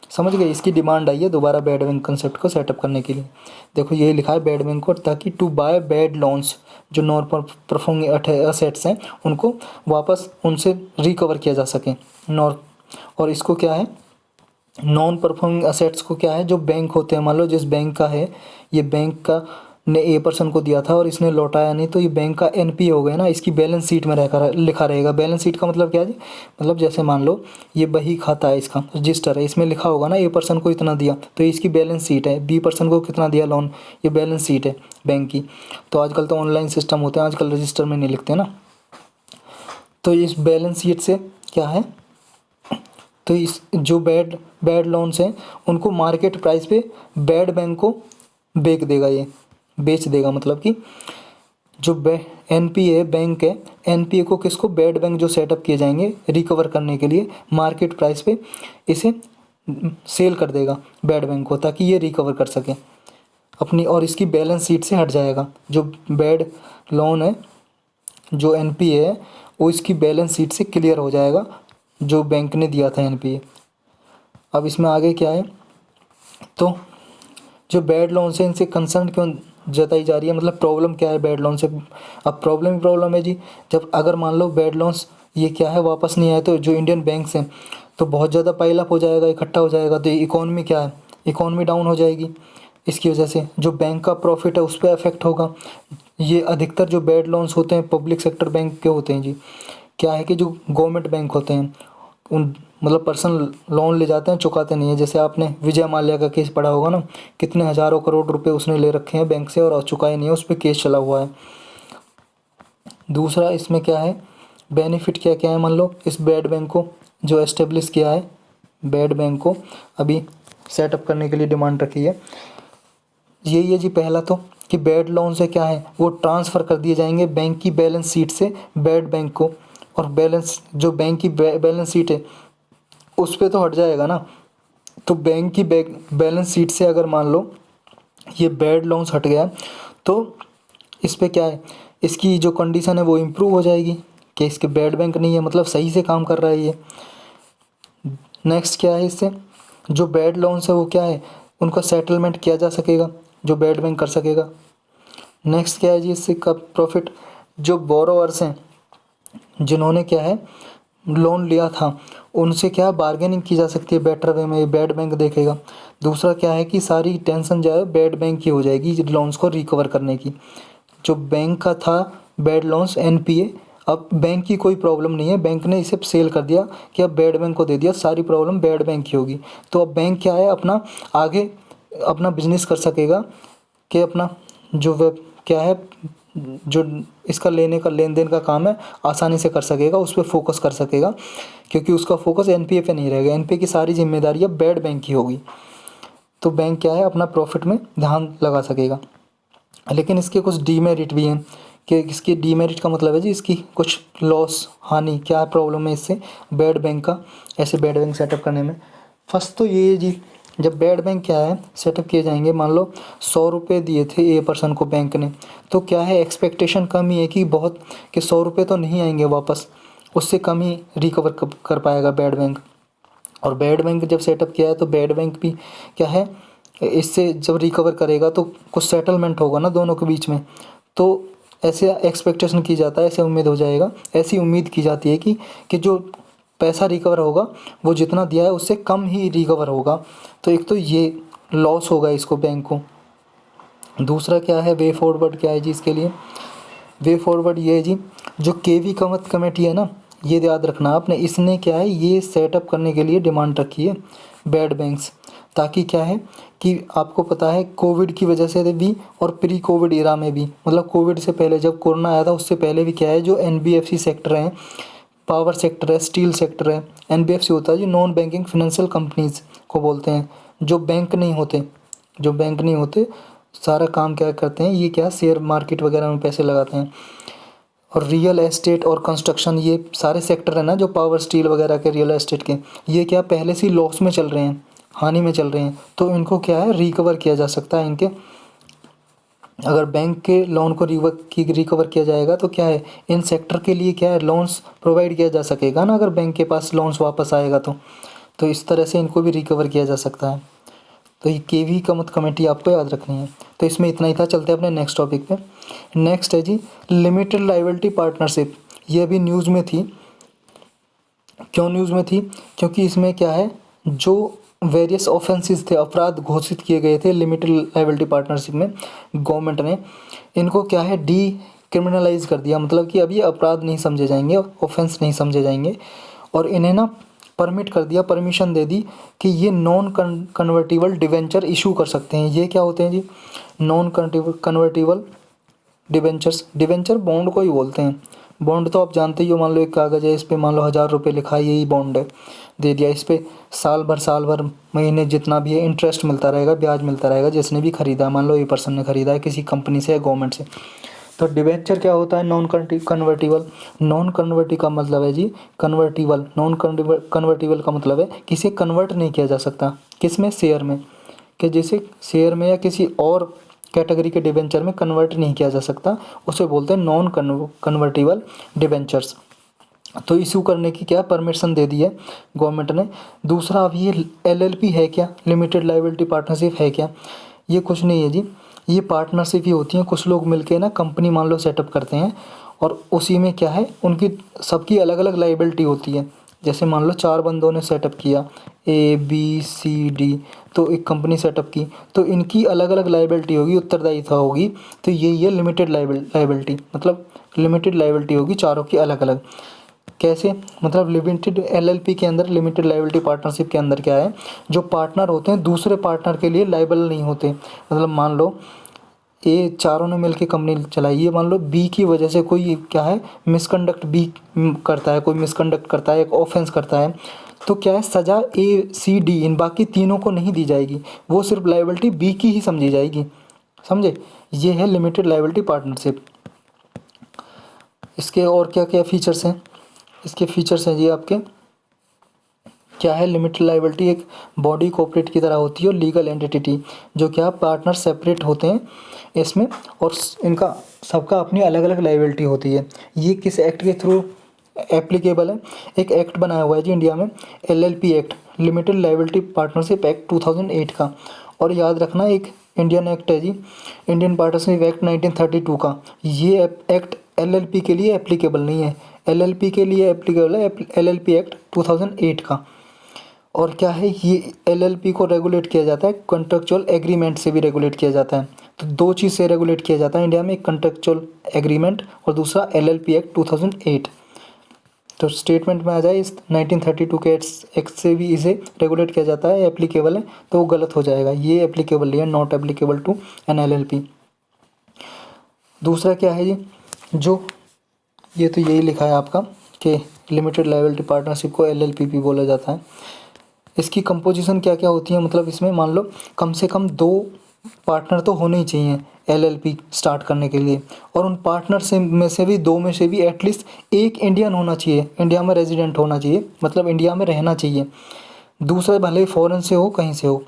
समझ गए, इसकी डिमांड आई है दोबारा बैड बैंक कंसेप्ट को सेटअप करने के लिए। देखो यही लिखा है बैड बैंक को, ताकि टू बाय बैड लोन्स, जो नॉन परफॉर्मिंग असेट्स हैं उनको वापस उनसे रिकवर किया जा सके। और इसको क्या है, नॉन परफॉर्मिंग असेट्स को क्या है, जो बैंक होते हैं, मान लो जिस बैंक का है, ये बैंक का ने ए पर्सन को दिया था और इसने लौटाया नहीं, तो ये बैंक का एनपीए हो गया ना, इसकी बैलेंस शीट में रहकर लिखा रहेगा। बैलेंस शीट का मतलब क्या है जी, मतलब जैसे मान लो ये बही खाता है, इसका रजिस्टर है, इसमें लिखा होगा ना ए पर्सन को इतना दिया, तो ये इसकी बैलेंस शीट है। बी पर्सन को कितना दिया लोन, ये बैलेंस शीट है बैंक की। तो आजकल तो ऑनलाइन सिस्टम होते हैं, आजकल रजिस्टर में नहीं लिखते ना। तो इस बैलेंस शीट से क्या है, तो इस जो बैड लोन्स हैं उनको मार्केट प्राइस पे बैड बैंक को बेच देगा, मतलब कि जो एनपीए बैंक है, एनपीए को किसको, बैड बैंक जो सेटअप किए जाएंगे रिकवर करने के लिए, मार्केट प्राइस पे इसे सेल कर देगा बैड बैंक को, ताकि ये रिकवर कर सके अपनी, और इसकी बैलेंस शीट से हट जाएगा। जो बैड लोन है, जो एनपीए है, वो इसकी बैलेंस शीट से क्लियर हो जाएगा जो बैंक ने दिया था एनपीए। अब इसमें आगे क्या है, तो जो बैड लोन से इनसे कंसर्न क्यों जताई जा रही है, मतलब प्रॉब्लम क्या है बैड लोन से। अब प्रॉब्लम है जी, जब अगर मान लो बैड लोन्स ये क्या है वापस नहीं आए, तो जो इंडियन बैंक्स हैं तो बहुत ज़्यादा पाइल अप हो जाएगा, इकट्ठा हो जाएगा, तो इकोनॉमी क्या है, इकोनॉमी डाउन हो जाएगी। इसकी वजह से जो बैंक का प्रॉफिट है उस पर अफेक्ट होगा। ये अधिकतर जो बैड लोन्स होते हैं पब्लिक सेक्टर बैंक के होते हैं जी। क्या है कि जो गवर्नमेंट बैंक होते हैं उन मतलब पर्सनल लोन ले जाते हैं, चुकाते नहीं है। जैसे आपने विजय माल्या का केस पढ़ा होगा ना, कितने हज़ारों करोड़ रुपए उसने ले रखे हैं बैंक से और चुकाए नहीं है, उस पर केस चला हुआ है। दूसरा इसमें क्या है, बेनिफिट क्या क्या है, मान लो इस बैड बैंक को जो एस्टेब्लिश किया है, बैड बैंक को अभी सेटअप करने के लिए डिमांड रखी है, यही है जी। पहला तो कि बैड लोन से क्या है वो ट्रांसफ़र कर दिए जाएंगे बैंक की बैलेंस शीट से बैड बैंक को, और बैलेंस जो बैंक की बैलेंस शीट है उस पर तो हट जाएगा ना। तो बैंक की बैलेंस शीट से अगर मान लो ये बैड लोन्स हट गया तो इस पे क्या है, इसकी जो कंडीशन है वो इम्प्रूव हो जाएगी कि इसके बैड बैंक नहीं है, मतलब सही से काम कर रहा है ये। नेक्स्ट क्या है, इससे जो बैड लोन्स है वो क्या है, उनका सेटलमेंट किया जा सकेगा, जो बैड बैंक कर सकेगा। नेक्स्ट क्या है जी, इससे का प्रॉफिट, जो बोरोवर्स हैं जिन्होंने क्या है लोन लिया था उनसे क्या बार्गेनिंग की जा सकती है बेटर वे में, बैड बैंक देखेगा। दूसरा क्या है कि सारी टेंशन जो है बैड बैंक की हो जाएगी लोन्स को रिकवर करने की। जो बैंक का था बैड लोन्स एनपीए, अब बैंक की कोई प्रॉब्लम नहीं है, बैंक ने इसे सेल कर दिया कि अब बैड बैंक को दे दिया, सारी प्रॉब्लम बैड बैंक की होगी। तो अब बैंक क्या है अपना आगे अपना बिजनेस कर सकेगा कि अपना जो वेब क्या है, जो इसका लेने का लेन देन का काम है आसानी से कर सकेगा, उस पर फोकस कर सकेगा, क्योंकि उसका फोकस एनपीए पे नहीं रहेगा। एनपीए की सारी जिम्मेदारी अब बैड बैंक की होगी। तो बैंक क्या है अपना प्रॉफिट में ध्यान लगा सकेगा। लेकिन इसके कुछ डीमेरिट भी हैं, कि इसकी डीमेरिट का मतलब है जी इसकी कुछ लॉस हानि, क्या प्रॉब्लम है इससे बैड बैंक का, ऐसे बैड बैंक सेटअप करने में। फर्स्ट तो ये है जी, जब बैड बैंक क्या है सेटअप किए जाएंगे, मान लो 100 रुपये दिए थे ए पर्सन को बैंक ने, तो क्या है एक्सपेक्टेशन कम ही है कि बहुत कि 100 रुपये तो नहीं आएंगे वापस, उससे कम ही रिकवर कर पाएगा बैड बैंक। और बैड बैंक जब सेटअप किया है तो बैड बैंक भी क्या है इससे जब रिकवर करेगा तो कुछ सेटलमेंट होगा ना दोनों के बीच में, तो ऐसे एक्सपेक्टेशन की जाता है, ऐसे उम्मीद हो जाएगा, ऐसी उम्मीद की जाती है कि जो पैसा रिकवर होगा वो जितना दिया है उससे कम ही रिकवर होगा। तो एक तो ये लॉस होगा इसको बैंक को। दूसरा क्या है वे फॉरवर्ड, क्या है जी इसके लिए वे फॉरवर्ड, ये है जी जो केवी कमत कमेटी है ना, ये याद रखना आपने, इसने क्या है ये सेटअप करने के लिए डिमांड रखी है बैड बैंक्स, ताकि क्या है कि आपको पता है कोविड की वजह से भी और प्री कोविड इरा में भी, मतलब कोविड से पहले जब कोरोना आया था उससे पहले भी क्या है जो एनबीएफसी सेक्टर हैं, पावर सेक्टर है, स्टील सेक्टर है, एनबीएफसी होता है जी नॉन बैंकिंग फाइनेंशियल कंपनीज को बोलते हैं, जो बैंक नहीं होते, जो बैंक नहीं होते सारा काम क्या करते हैं, ये क्या शेयर मार्केट वगैरह में पैसे लगाते हैं। और रियल एस्टेट और कंस्ट्रक्शन, ये सारे सेक्टर है ना जो पावर स्टील वगैरह के, रियल एस्टेट के, ये क्या पहले से ही लॉस में चल रहे हैं, हानि में चल रहे हैं, तो इनको क्या है रिकवर किया जा सकता है इनके, अगर बैंक के लोन को रिकवर किया जाएगा तो क्या है इन सेक्टर के लिए क्या है लोन्स प्रोवाइड किया जा सकेगा ना, अगर बैंक के पास लोन्स वापस आएगा तो इस तरह से इनको भी रिकवर किया जा सकता है। तो ये केवी कमत कमेटी आपको याद रखनी है। तो इसमें इतना ही था, चलते हैं अपने नेक्स्ट टॉपिक पे। नेक्स्ट है जी लिमिटेड लायबिलिटी पार्टनरशिप, ये अभी न्यूज़ में थी। क्यों न्यूज़ में थी, क्योंकि इसमें क्या है जो वेरियस ऑफेंसेस थे, अपराध घोषित किए गए थे लिमिटेड लायबिलिटी पार्टनरशिप में, गवर्नमेंट ने इनको क्या है डी क्रिमिनलाइज कर दिया, मतलब कि अब ये अपराध नहीं समझे जाएंगे, ऑफेंस नहीं समझे जाएंगे, और इन्हें ना परमिट कर दिया, परमिशन दे दी कि ये नॉन कन्वर्टिबल डिवेंचर इशू कर सकते हैं। ये क्या होते हैं जी non convertible debentures, debenture bond को ही बोलते हैं। बॉन्ड तो आप जानते ही हो, मान लो एक कागज़ है, इस पे मान लो 1000 रुपये लिखा है, यही बॉन्ड है, दे दिया, इस पे साल भर महीने जितना भी है इंटरेस्ट मिलता रहेगा, ब्याज मिलता रहेगा, जिसने भी खरीदा, मान लो ए पर्सन ने खरीदा है किसी कंपनी से या गवर्नमेंट से। तो डिवेंचर क्या होता है नॉन कन्वर्टिबल, नॉन कन्वर्टी का मतलब है जी कन्वर्टिबल, नॉन कन्वर्टिबल का मतलब है किसे कन्वर्ट नहीं किया जा सकता, किस में शेयर में, कि जैसे शेयर में या किसी और कैटेगरी के डिवेंचर में कन्वर्ट नहीं किया जा सकता, उसे बोलते हैं नॉन कन्वर्टिबल डिवेंचर्स। तो इशू करने की क्या परमिशन दे दी है गवर्नमेंट ने। दूसरा अब ये एलएलपी है क्या, लिमिटेड लायबिलिटी पार्टनरशिप है क्या, ये कुछ नहीं है जी, ये पार्टनरशिप ही होती हैं, कुछ लोग मिलके ना कंपनी मान लो सेटअप करते हैं, और उसी में क्या है उनकी सबकी अलग अलग लायबिलिटी होती है। जैसे मान लो 4 बंदों ने सेटअप किया ए बी सी डी, तो एक कंपनी सेटअप की, तो इनकी अलग अलग लायबिलिटी होगी, उत्तरदायिता होगी, तो ये लिमिटेड लायबिलिटी, मतलब लिमिटेड लायबिलिटी होगी चारों की अलग अलग। कैसे, मतलब लिमिटेड एलएलपी के अंदर, लिमिटेड लायबिलिटी पार्टनरशिप के अंदर क्या है जो पार्टनर होते हैं दूसरे पार्टनर के लिए लायबल नहीं होते। मतलब मान लो ये चारों ने मिलकर कंपनी चलाई है, मान लो बी की वजह से कोई क्या है मिसकंडक्ट बी करता है, कोई मिसकंडक्ट करता है, एक ऑफेंस करता है, तो क्या है सज़ा ए सी डी इन बाकी तीनों को नहीं दी जाएगी, वो सिर्फ लायबिलिटी बी की ही समझी जाएगी, समझे। ये है लिमिटेड लायबिलिटी पार्टनरशिप। इसके और क्या क्या फीचर्स हैं, इसके फीचर्स हैं जी आपके क्या है, लिमिटेड लायबिलिटी एक बॉडी कॉर्पोरेट की तरह होती है और लीगल एंटिटी जो क्या पार्टनर सेपरेट होते हैं इसमें, और इनका सबका अपनी अलग अलग लायबिलिटी होती है। ये किस एक्ट के थ्रू एप्लीकेबल है? एक एक्ट बनाया हुआ है जी इंडिया में, LLP act, limited liability partnership act 2008 का। और याद रखना एक इंडियन एक्ट है जी, इंडियन पार्टनरशिप एक्ट 1932 का। ये एक्ट एलएलपी के लिए एप्लीकेबल नहीं है, एलएलपी के लिए एप्लीकेबल है एलएलपी एक्ट 2008 का। और क्या है, ये एलएलपी को रेगुलेट किया जाता है कॉन्ट्रेक्चुअल एग्रीमेंट से भी रेगुलेट किया जाता है। तो दो चीज़ से रेगुलेट किया जाता है इंडिया में, एक कॉन्ट्रेक्चुअल एग्रीमेंट और दूसरा एलएलपी एक्ट 2008। तो स्टेटमेंट में आ जाए इस 1932 के एक्ट से भी इसे रेगुलेट किया जाता है, एप्लीकेबल है, तो वो गलत हो जाएगा, ये एप्लीकेबल नहीं है, not applicable to an LLP. दूसरा क्या है जी, जो ये तो यही लिखा है आपका कि लिमिटेड लायबिलिटी पार्टनरशिप को एलएलपी भी बोला जाता है। इसकी कंपोजिशन क्या क्या होती है, मतलब इसमें मान लो कम से कम 2 पार्टनर तो होने ही चाहिए एलएलपी स्टार्ट करने के लिए, और उन पार्टनर से में से भी 2 में से भी एटलीस्ट एक इंडियन होना चाहिए, इंडिया में रेजिडेंट होना चाहिए, मतलब इंडिया में रहना चाहिए। दूसरा भले ही फॉरेन से हो, कहीं से हो,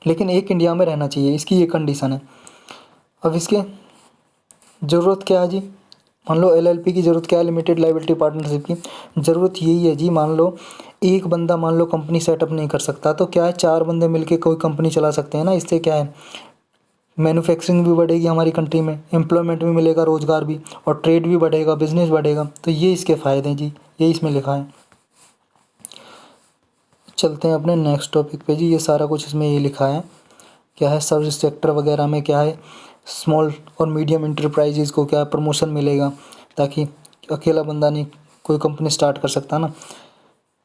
लेकिन एक इंडिया में रहना चाहिए, इसकी ये कंडीशन है। अब इसके ज़रूरत क्या है जी, मान लो एलएलपी की ज़रूरत क्या है, लिमिटेड लायबिलिटी पार्टनरशिप की ज़रूरत यही है जी। मान लो एक बंदा मान लो कंपनी सेटअप नहीं कर सकता, तो क्या है 4 बंदे मिलके कोई कंपनी चला सकते हैं ना। इससे क्या है, मैन्युफैक्चरिंग भी बढ़ेगी हमारी कंट्री में, एम्प्लॉयमेंट भी मिलेगा, रोज़गार भी, और ट्रेड भी बढ़ेगा, बिजनेस बढ़ेगा। तो ये इसके फ़ायदे हैं जी, ये इसमें लिखा है। चलते हैं अपने नेक्स्ट टॉपिक पे जी। ये सारा कुछ इसमें ये लिखा है, क्या है सर्विस सेक्टर वगैरह में क्या है, स्मॉल और मीडियम इंटरप्राइजेज़ को क्या प्रमोशन मिलेगा, ताकि अकेला बंदा नहीं कोई कंपनी स्टार्ट कर सकता ना।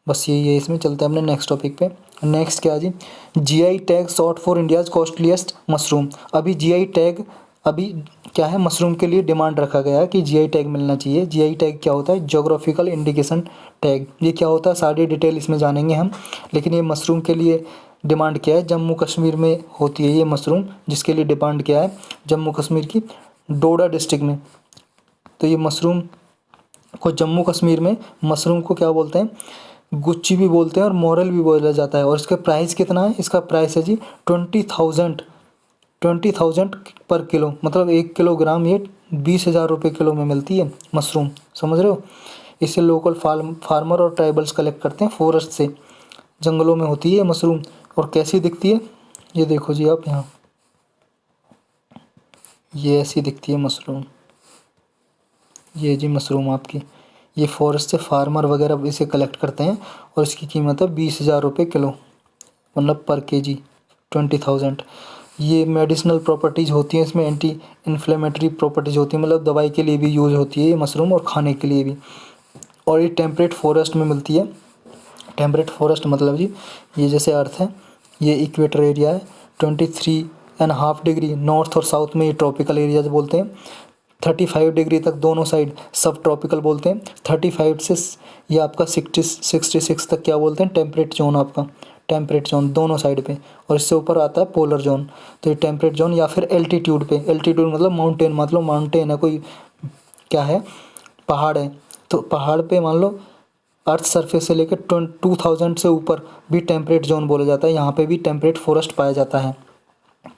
बस यही है इसमें। चलते हैं अपने नेक्स्ट टॉपिक पे। नेक्स्ट क्या है जी, GI tag short for India's costliest mushroom. अभी जीआई टैग अभी क्या है, मशरूम के लिए डिमांड रखा गया है कि जीआई टैग मिलना चाहिए। जीआई टैग क्या होता है, ज्योग्राफिकल इंडिकेशन टैग। ये क्या होता है, सारी डिटेल इसमें जानेंगे हम, लेकिन ये मशरूम के लिए डिमांड क्या है, जम्मू कश्मीर में होती है ये मशरूम, जिसके लिए डिमांड क्या है, जम्मू कश्मीर की डोडा डिस्ट्रिक्ट में। तो ये मशरूम को जम्मू कश्मीर में मशरूम को क्या बोलते हैं, गुच्ची भी बोलते हैं और मोरल भी बोला जाता है। और इसका प्राइस कितना है, इसका प्राइस है जी 20,000 पर किलो, मतलब 1 किलोग्राम ये 20,000 रुपये किलो में मिलती है मशरूम, समझ रहे हो। इसे लोकल फार्मर और ट्राइबल्स कलेक्ट करते हैं फॉरेस्ट से, जंगलों में होती है मशरूम। और कैसी दिखती है, ये देखो जी आप यहाँ, ये ऐसी दिखती है मशरूम। ये जी मशरूम आपकी, ये फॉरेस्ट से फार्मर वगैरह इसे कलेक्ट करते हैं, और इसकी कीमत है 20,000 रुपये किलो, मतलब पर केजी 20,000। ये मेडिसिनल प्रॉपर्टीज़ होती हैं इसमें, एंटी इन्फ्लेमेटरी प्रॉपर्टीज़ होती हैं, मतलब दवाई के लिए भी यूज़ होती है ये मशरूम, और खाने के लिए भी। और ये टेम्परेट फॉरेस्ट में मिलती है। टेम्परेट फॉरेस्ट मतलब जी, ये जैसे अर्थ है, ये इक्वेटर एरिया है, 23.5 डिग्री नॉर्थ और साउथ में ये ट्रॉपिकल एरियाज बोलते हैं। 35 डिग्री तक दोनों साइड सब ट्रॉपिकल बोलते हैं। 35 से ये आपका 66 तक क्या बोलते हैं, टेम्परेट जोन, आपका टेम्परेट जोन दोनों साइड पे। और इससे ऊपर आता है पोलर जोन। तो ये टेम्परेट जोन, या फिर एल्टीट्यूड पे, एल्टीट्यूड मतलब माउंटेन, मतलब माउंटेन है कोई, क्या है, पहाड़ है, तो पहाड़ पे मान लो अर्थ सरफेस से लेकर 2000 से ऊपर भी टेम्परेट जोन बोला जाता है। यहाँ पे भी टेम्परेट फॉरेस्ट पाया जाता है।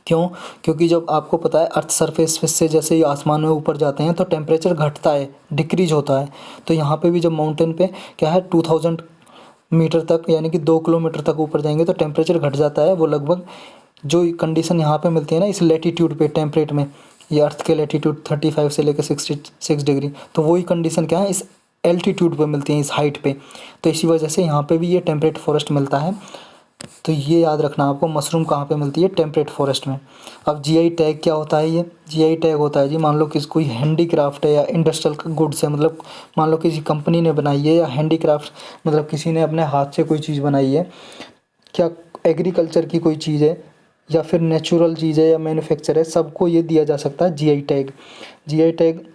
क्यों, क्योंकि जब आपको पता है अर्थ सरफेस से जैसे ही आसमान में ऊपर जाते हैं तो टेम्परेचर घटता है, डिक्रीज होता है। तो यहाँ पे भी जब माउंटेन पे क्या है 2000 मीटर तक, यानी कि 2 किलोमीटर तक ऊपर जाएंगे तो टेम्परेचर घट जाता है। वो लगभग जो कंडीशन यहाँ पे मिलती है ना इस लेटीट्यूड पे, टेम्परेट में, ये अर्थ के लेटीट्यूड 35 से लेकर 66 डिग्री, तो वही कंडीशन क्या है इस एल्टीट्यूड पे मिलती है, इस हाइट पे। तो इसी वजह से यहाँ पे भी ये टेम्परेट फॉरेस्ट मिलता है। तो ये याद रखना आपको, मशरूम कहाँ पे मिलती है, टेम्परेट फॉरेस्ट में। अब जीआई टैग क्या होता है, ये जीआई टैग होता है जी, मान लो किसी कोई हैंडीक्राफ्ट है या इंडस्ट्रियल गुड्स है, मतलब मान लो किसी कंपनी ने बनाई है, या हैंडीक्राफ्ट मतलब किसी ने अपने हाथ से कोई चीज़ बनाई है, क्या एग्रीकल्चर की कोई चीज़ है या फिर नेचुरल चीज़ है या मैन्युफैक्चर है, सबको ये दिया जा सकता है जीआई टैग। जीआई टैग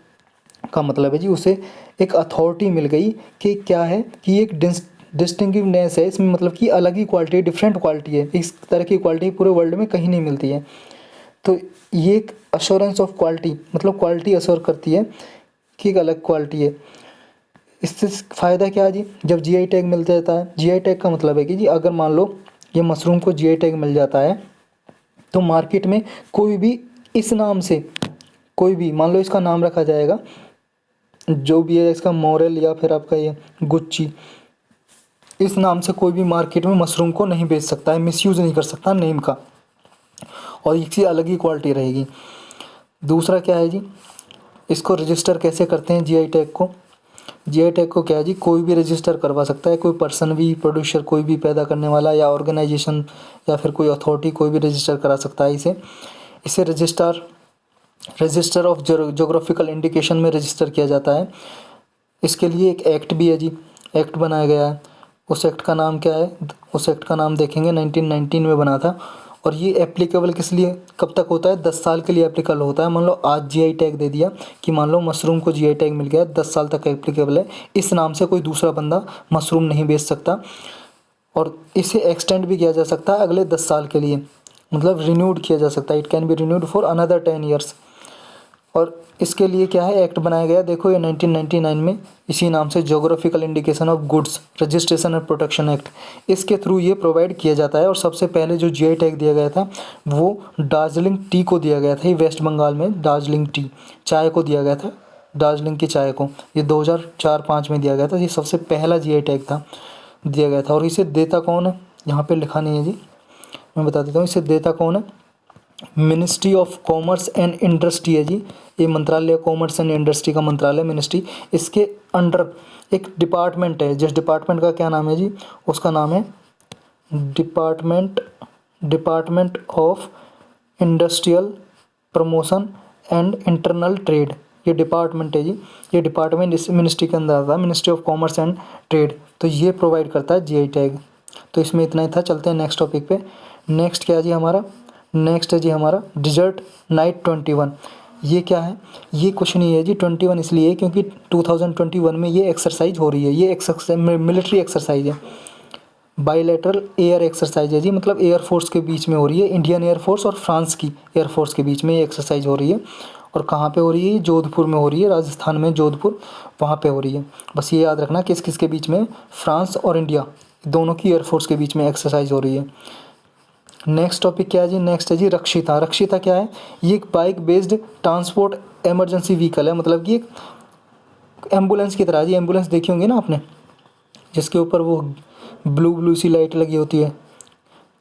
का मतलब है जी उसे एक अथॉरिटी मिल गई कि क्या है कि एक डिस्टिंक्टिवनेस है इसमें, मतलब कि अलग ही क्वालिटी है, डिफरेंट क्वालिटी है। इस तरह की क्वालिटी पूरे वर्ल्ड में कहीं नहीं मिलती है। तो ये एक अश्योरेंस ऑफ क्वालिटी, मतलब क्वालिटी अश्योर करती है कि एक अलग क्वालिटी है। इससे फ़ायदा क्या है जी, जब जीआई टैग मिल जाता है, जीआई टैग का मतलब है कि जी अगर मान लो ये मशरूम को जीआई टैग मिल जाता है तो मार्केट में कोई भी इस नाम से, कोई भी मान लो इसका नाम रखा जाएगा जो भी है इसका मॉरेल या फिर आपका ये गुच्ची, इस नाम से कोई भी मार्केट में मशरूम को नहीं बेच सकता है, मिसयूज़ नहीं कर सकता नेम का, और इसकी अलग ही क्वालिटी रहेगी। दूसरा क्या है जी, इसको रजिस्टर कैसे करते हैं जीआई टैग को? जीआई टैग को क्या है जी, कोई भी रजिस्टर करवा सकता है, कोई पर्सन भी, प्रोड्यूसर कोई भी पैदा करने वाला या ऑर्गेनाइजेशन या फिर कोई अथॉरिटी कोई भी रजिस्टर करा सकता है इसे। इसे रजिस्टर ऑफ जोग्राफिकल इंडिकेशन में रजिस्टर किया जाता है। इसके लिए एक एक्ट भी है जी, एक्ट बनाया गया है। उस एक्ट का नाम क्या है? उस एक्ट का नाम देखेंगे 1919 में बना था। और ये एप्लीकेबल किस लिए कब तक होता है? 10 साल के लिए एप्लीकेबल होता है। मान लो आज जीआई टैग दे दिया कि मान लो मशरूम को जीआई टैग मिल गया, 10 साल तक एप्लीकेबल है। इस नाम से कोई दूसरा बंदा मशरूम नहीं बेच सकता, और इसे एक्सटेंड भी किया जा सकता है अगले 10 साल के लिए, मतलब रिन्यूड किया जा सकता है। It can be renewed for another 10 years. और इसके लिए क्या है, एक्ट बनाया गया, देखो ये 1999 में, इसी नाम से geographical indication of goods registration and protection act. इसके थ्रू ये प्रोवाइड किया जाता है। और सबसे पहले जो जीआई टैग दिया गया था वो दार्जिलिंग टी को दिया गया था। ये वेस्ट बंगाल में दार्जिलिंग टी चाय को दिया गया था, दार्जिलिंग की चाय को। ये 2004-05 में दिया गया था। ये सबसे पहला जीआई टैग था, दिया गया था। और इसे देता कौन है, यहाँ पे लिखा नहीं है जी, मैं बता देता हूँ। इसे देता कौन है? Ministry of commerce and industry है जी। ये मंत्रालय कॉमर्स एंड इंडस्ट्री का मंत्रालय, मिनिस्ट्री। इसके अंडर एक डिपार्टमेंट है, जिस डिपार्टमेंट का क्या नाम है जी, उसका नाम है department of industrial promotion and internal trade. ये डिपार्टमेंट है जी, ये डिपार्टमेंट इस मिनिस्ट्री के अंदर आता है, ministry of commerce and trade. तो ये प्रोवाइड करता है जीआई टैग। तो इसमें इतना ही था। चलते हैं नेक्स्ट टॉपिक पे। नेक्स्ट क्या है जी हमारा? नेक्स्ट है जी हमारा डिजर्ट नाइट 21। ये क्या है? ये कुछ नहीं है जी, 21 इसलिए क्योंकि 2021 में ये एक्सरसाइज हो रही है। ये एक्सरसाइज मिलिट्री एक्सरसाइज है, बाईलेटरल एयर एक्सरसाइज है जी, मतलब एयरफोर्स के बीच में हो रही है। इंडियन एयरफोर्स और फ्रांस की एयरफोर्स के बीच में ये एक्सरसाइज हो रही है। और कहाँ पे हो रही है? जोधपुर में हो रही है, राजस्थान में जोधपुर, वहाँ पे हो रही है। बस ये याद रखना किस किस के बीच में? फ्रांस और इंडिया दोनों की एयरफोर्स के बीच में एक्सरसाइज हो रही है। नेक्स्ट टॉपिक क्या है जी? नेक्स्ट है जी रक्षिता। रक्षिता क्या है? ये एक bike based transport emergency vehicle है, मतलब कि एक एम्बुलेंस की तरह जी। एम्बुलेंस देखी होंगी ना आपने, जिसके ऊपर वो ब्लू ब्लू सी लाइट लगी होती है,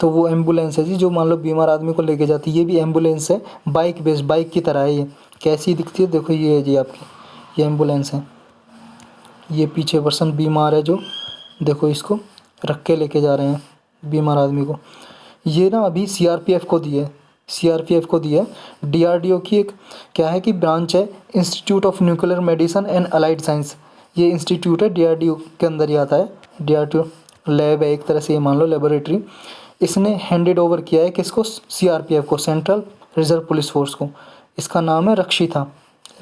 तो वो एम्बुलेंस है जी, जो मान लो बीमार आदमी को लेके जाती है। ये भी एम्बुलेंस है, बाइक बेस्ड, बाइक की तरह है। ये कैसी दिखती है? देखो ये है जी आपकी, ये एम्बुलेंस है। ये पीछे पर्सन बीमार है जो, देखो इसको रख के लेके जा रहे हैं बीमार आदमी को। ये ना अभी सीआरपीएफ को दी है, सीआरपीएफ को दी है। डीआरडीओ की एक क्या है कि ब्रांच है, institute of nuclear medicine and allied science. ये इंस्टीट्यूट है, डीआरडीओ के अंदर ही आता है। डीआरडीओ लैब है एक तरह से, ये मान लो लेबोरेटरी। इसने हैंडेड ओवर किया है किसको? सीआरपीएफ को, सेंट्रल रिजर्व पुलिस फोर्स को। इसका नाम है रक्षिता।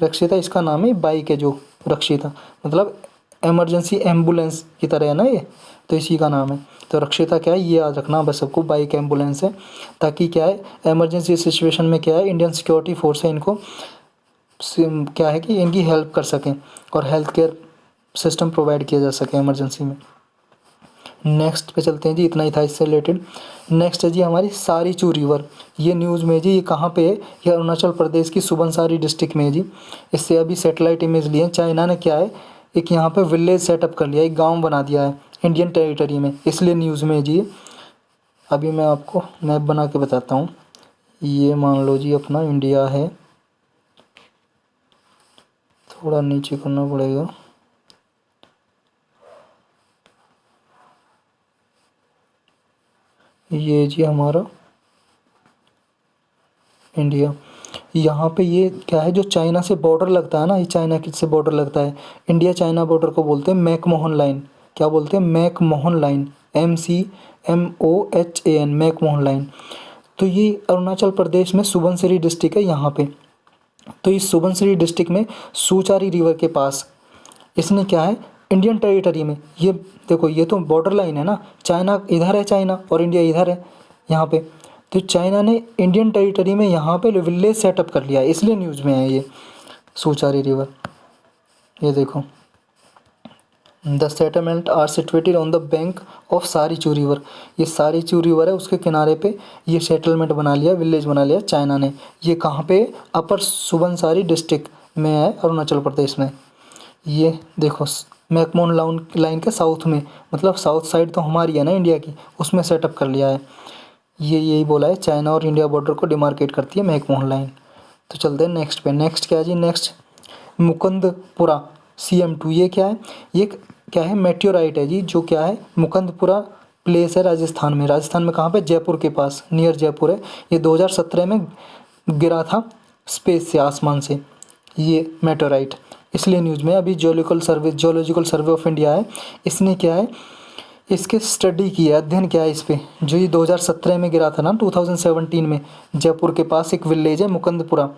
रक्षिता इसका नाम है, बाइक है जो रक्षिता, मतलब इमरजेंसी एम्बुलेंस की तरह है ना ये, तो इसी का नाम है। तो रक्षिता क्या है, ये याद रखना बस सबको, बाइक एम्बुलेंस है। ताकि क्या है, इमरजेंसी सिचुएशन में क्या है, इंडियन सिक्योरिटी फोर्स है, इनको क्या है कि इनकी हेल्प कर सकें और हेल्थ केयर सिस्टम प्रोवाइड किया जा सके इमरजेंसी में। नेक्स्ट पे चलते हैं जी, इतना ही था इससे रिलेटेड। नेक्स्ट है जी हमारी सारीचू रिवर। ये न्यूज़ में जी, ये कहाँ पे है? ये अरुणाचल प्रदेश की सुबनसारी डिस्ट्रिक्ट में है जी। इससे अभी सैटेलाइट इमेज लिए। चाइना ने क्या है, एक यहाँ पे विलेज सेटअप कर लिया, एक गांव बना दिया है इंडियन टेरिटरी में, इसलिए न्यूज़ में है जी। अभी मैं आपको मैप बना के बताता हूँ। ये मान लो जी अपना इंडिया है, थोड़ा नीचे करना पड़ेगा। ये जी हमारा इंडिया। यहाँ पे ये क्या है, जो चाइना से बॉर्डर लगता है ना, ये चाइना की से बॉर्डर लगता है, इंडिया चाइना बॉर्डर को बोलते हैं मैकमोहन लाइन। क्या बोलते हैं? McMahon line, MCMOHAN, McMahon line. तो ये अरुणाचल प्रदेश में सुबनसिरी डिस्ट्रिक्ट है यहाँ पे। तो इस सुबनसिरी डिस्ट्रिक्ट में सूचारी रिवर के पास इसने क्या है, इंडियन टेरिटरी में, ये देखो ये तो बॉर्डर लाइन है ना, चाइना इधर है, चाइना और इंडिया इधर है यहाँ पे। तो चाइना ने इंडियन टेरिटरी में यहाँ पे विलेज सेटअप कर लिया है, इसलिए न्यूज़ में है ये सूचारी रिवर। ये देखो the settlement are situated on the bank of Sarichu river. ये सारीचू रिवर है, उसके किनारे पे ये सेटलमेंट बना लिया, विलेज बना लिया चाइना ने। ये कहाँ पे? अपर सुबनसारी डिस्ट्रिक्ट में है, अरुणाचल प्रदेश में। ये देखो मैकमोहन लाइन के साउथ में, मतलब साउथ साइड तो हमारी है ना इंडिया की, उसमें सेटअप कर लिया है। ये यही बोला है, चाइना और इंडिया बॉर्डर को डिमार्केट करती है मैकमोहन लाइन। तो चलते हैं नेक्स्ट पे। नेक्स्ट क्या है जी? Next Mukundpura CM2। ये क्या है? ये क्या है? मेट्योराइट है जी। जो क्या है? मुकुंदपुरा प्लेस है राजस्थान में। राजस्थान में कहाँ पे? जयपुर के पास, नियर जयपुर है। ये 2017 में गिरा था स्पेस से, आसमान से, ये मेटेओराइट। इसलिए न्यूज़ में अभी जियोलॉजिकल सर्वे ऑफ इंडिया है, इसने क्या है, इसके स्टडी की है, अध्ययन किया है इस पे। जो ये 2017 में गिरा था ना, 2017 में, जयपुर के पास एक विलेज है मुकुंदपुरा,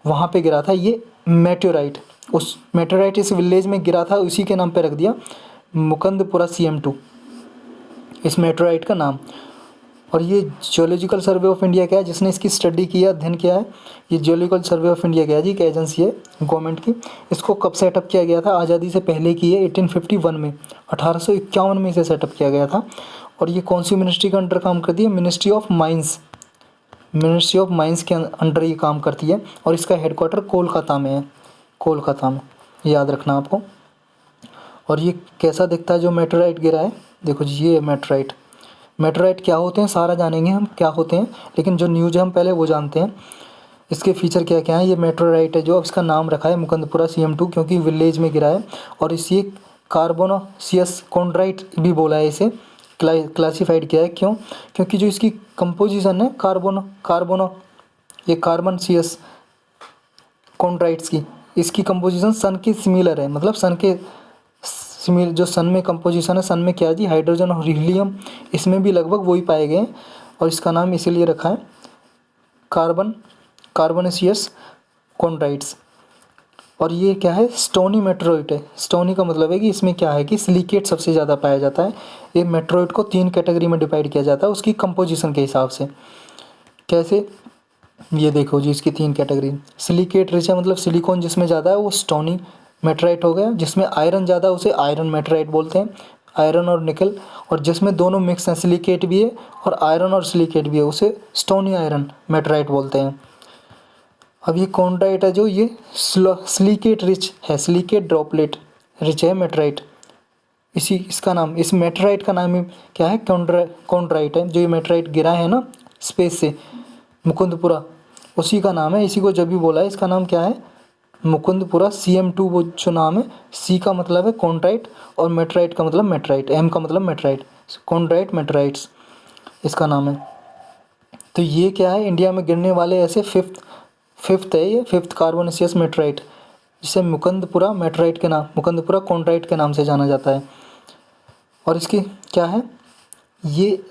वहाँ पे गिरा था ये मेटेओराइट। उस मेटेओराइट इस विलेज में गिरा था, उसी के नाम पे रख दिया मुकुंदपुरा CM2, इस मेटेओराइट का नाम। और ये जियोलॉजिकल सर्वे ऑफ इंडिया क्या है, जिसने इसकी स्टडी किया, अध्ययन किया है, ये जियोलॉजिकल सर्वे ऑफ इंडिया क्या है जी? एक एजेंसी है गवर्नमेंट की। इसको कब सेटअप किया गया था? आज़ादी से पहले की है, 1851 में, 1851 में इसे सेटअप किया गया था। और ये कौन सी मिनिस्ट्री के अंडर काम करती है? Ministry of mines. Ministry of mines के अंडर ये काम करती है। और इसका हेडक्वार्टर कोलकाता में है, कोलकाता में, याद रखना आपको। और ये कैसा दिखता है जो मेटेओराइट गिरा है? देखो जी, ये मेटेओराइट। मेटेओराइट क्या होते हैं सारा जानेंगे हम क्या होते हैं, लेकिन जो न्यूज़ है हम पहले वो जानते हैं। इसके फीचर क्या क्या है? ये मेटेओराइट है जो, अब इसका नाम रखा है मुकुंदपुरा CM2 क्योंकि विलेज में गिरा है। और इसे कार्बोनासियस कॉन्ड्राइट भी बोला है, इसे क्लासिफाइड किया है। क्यों? क्योंकि जो इसकी कंपोजिशन है ये कार्बनसियस कॉन्ड्राइट्स की, इसकी कंपोजिशन सन के सिमिलर है, मतलब सन के सिमिलर। जो सन में कंपोजिशन है, सन में क्या है जी? हाइड्रोजन और हीलियम, इसमें भी लगभग वही पाए गए हैं। और इसका नाम इसीलिए रखा है कार्बोनेसियस कॉन्ड्राइट्स। और ये क्या है? स्टोनी मेटेओराइट है। स्टोनी का मतलब है कि इसमें क्या है कि सिलिकेट सबसे ज़्यादा पाया जाता है। ये मेटेओराइट को 3 कैटेगरी में डिवाइड किया जाता है उसकी कंपोजिशन के हिसाब से। कैसे? ये देखो जी, इसकी 3 कैटेगरी। सिलिकेट रिच है, मतलब सिलिकॉन जिसमें ज़्यादा है वो स्टोनी मेटेओराइट हो गया। जिसमें आयरन ज़्यादा उसे आयरन मेटेओराइट बोलते हैं, आयरन और निकल। और जिसमें दोनों मिक्स हैं, सिलिकेट भी है और आयरन और सिलिकेट भी है, उसे स्टोनी आयरन मेटेओराइट बोलते हैं। अब ये कॉन्ड्राइट है जो, ये सिलिकेट रिच है, सिलिकेट ड्रॉपलेट रिच है मेटेओराइट। इसका नाम, इस मेटेओराइट का नाम ही क्या है? कॉन्ड्राइट है। जो ये मेटेओराइट गिरा है ना स्पेस से, मुकुंदपुरा, उसी का नाम है। इसी को जब भी बोला है, इसका नाम क्या है? मुकुंदपुरा CM2। वो जो नाम है, C का मतलब है कॉन्ड्राइट और मेटेओराइट का मतलब मेटेओराइट, M का मतलब मेटेओराइट, कॉन्ड्राइट मेटेओराइट्स इसका नाम है। तो ये क्या है? इंडिया में गिरने वाले ऐसे फिफ्थ है, ये 5th कार्बोनेसियस मेटेओराइट, जिसे मुकुंदपुरा मेटेओराइट के नाम, मुकुंदपुरा कॉन्ड्राइट के नाम से जाना जाता है। और इसकी क्या है? ये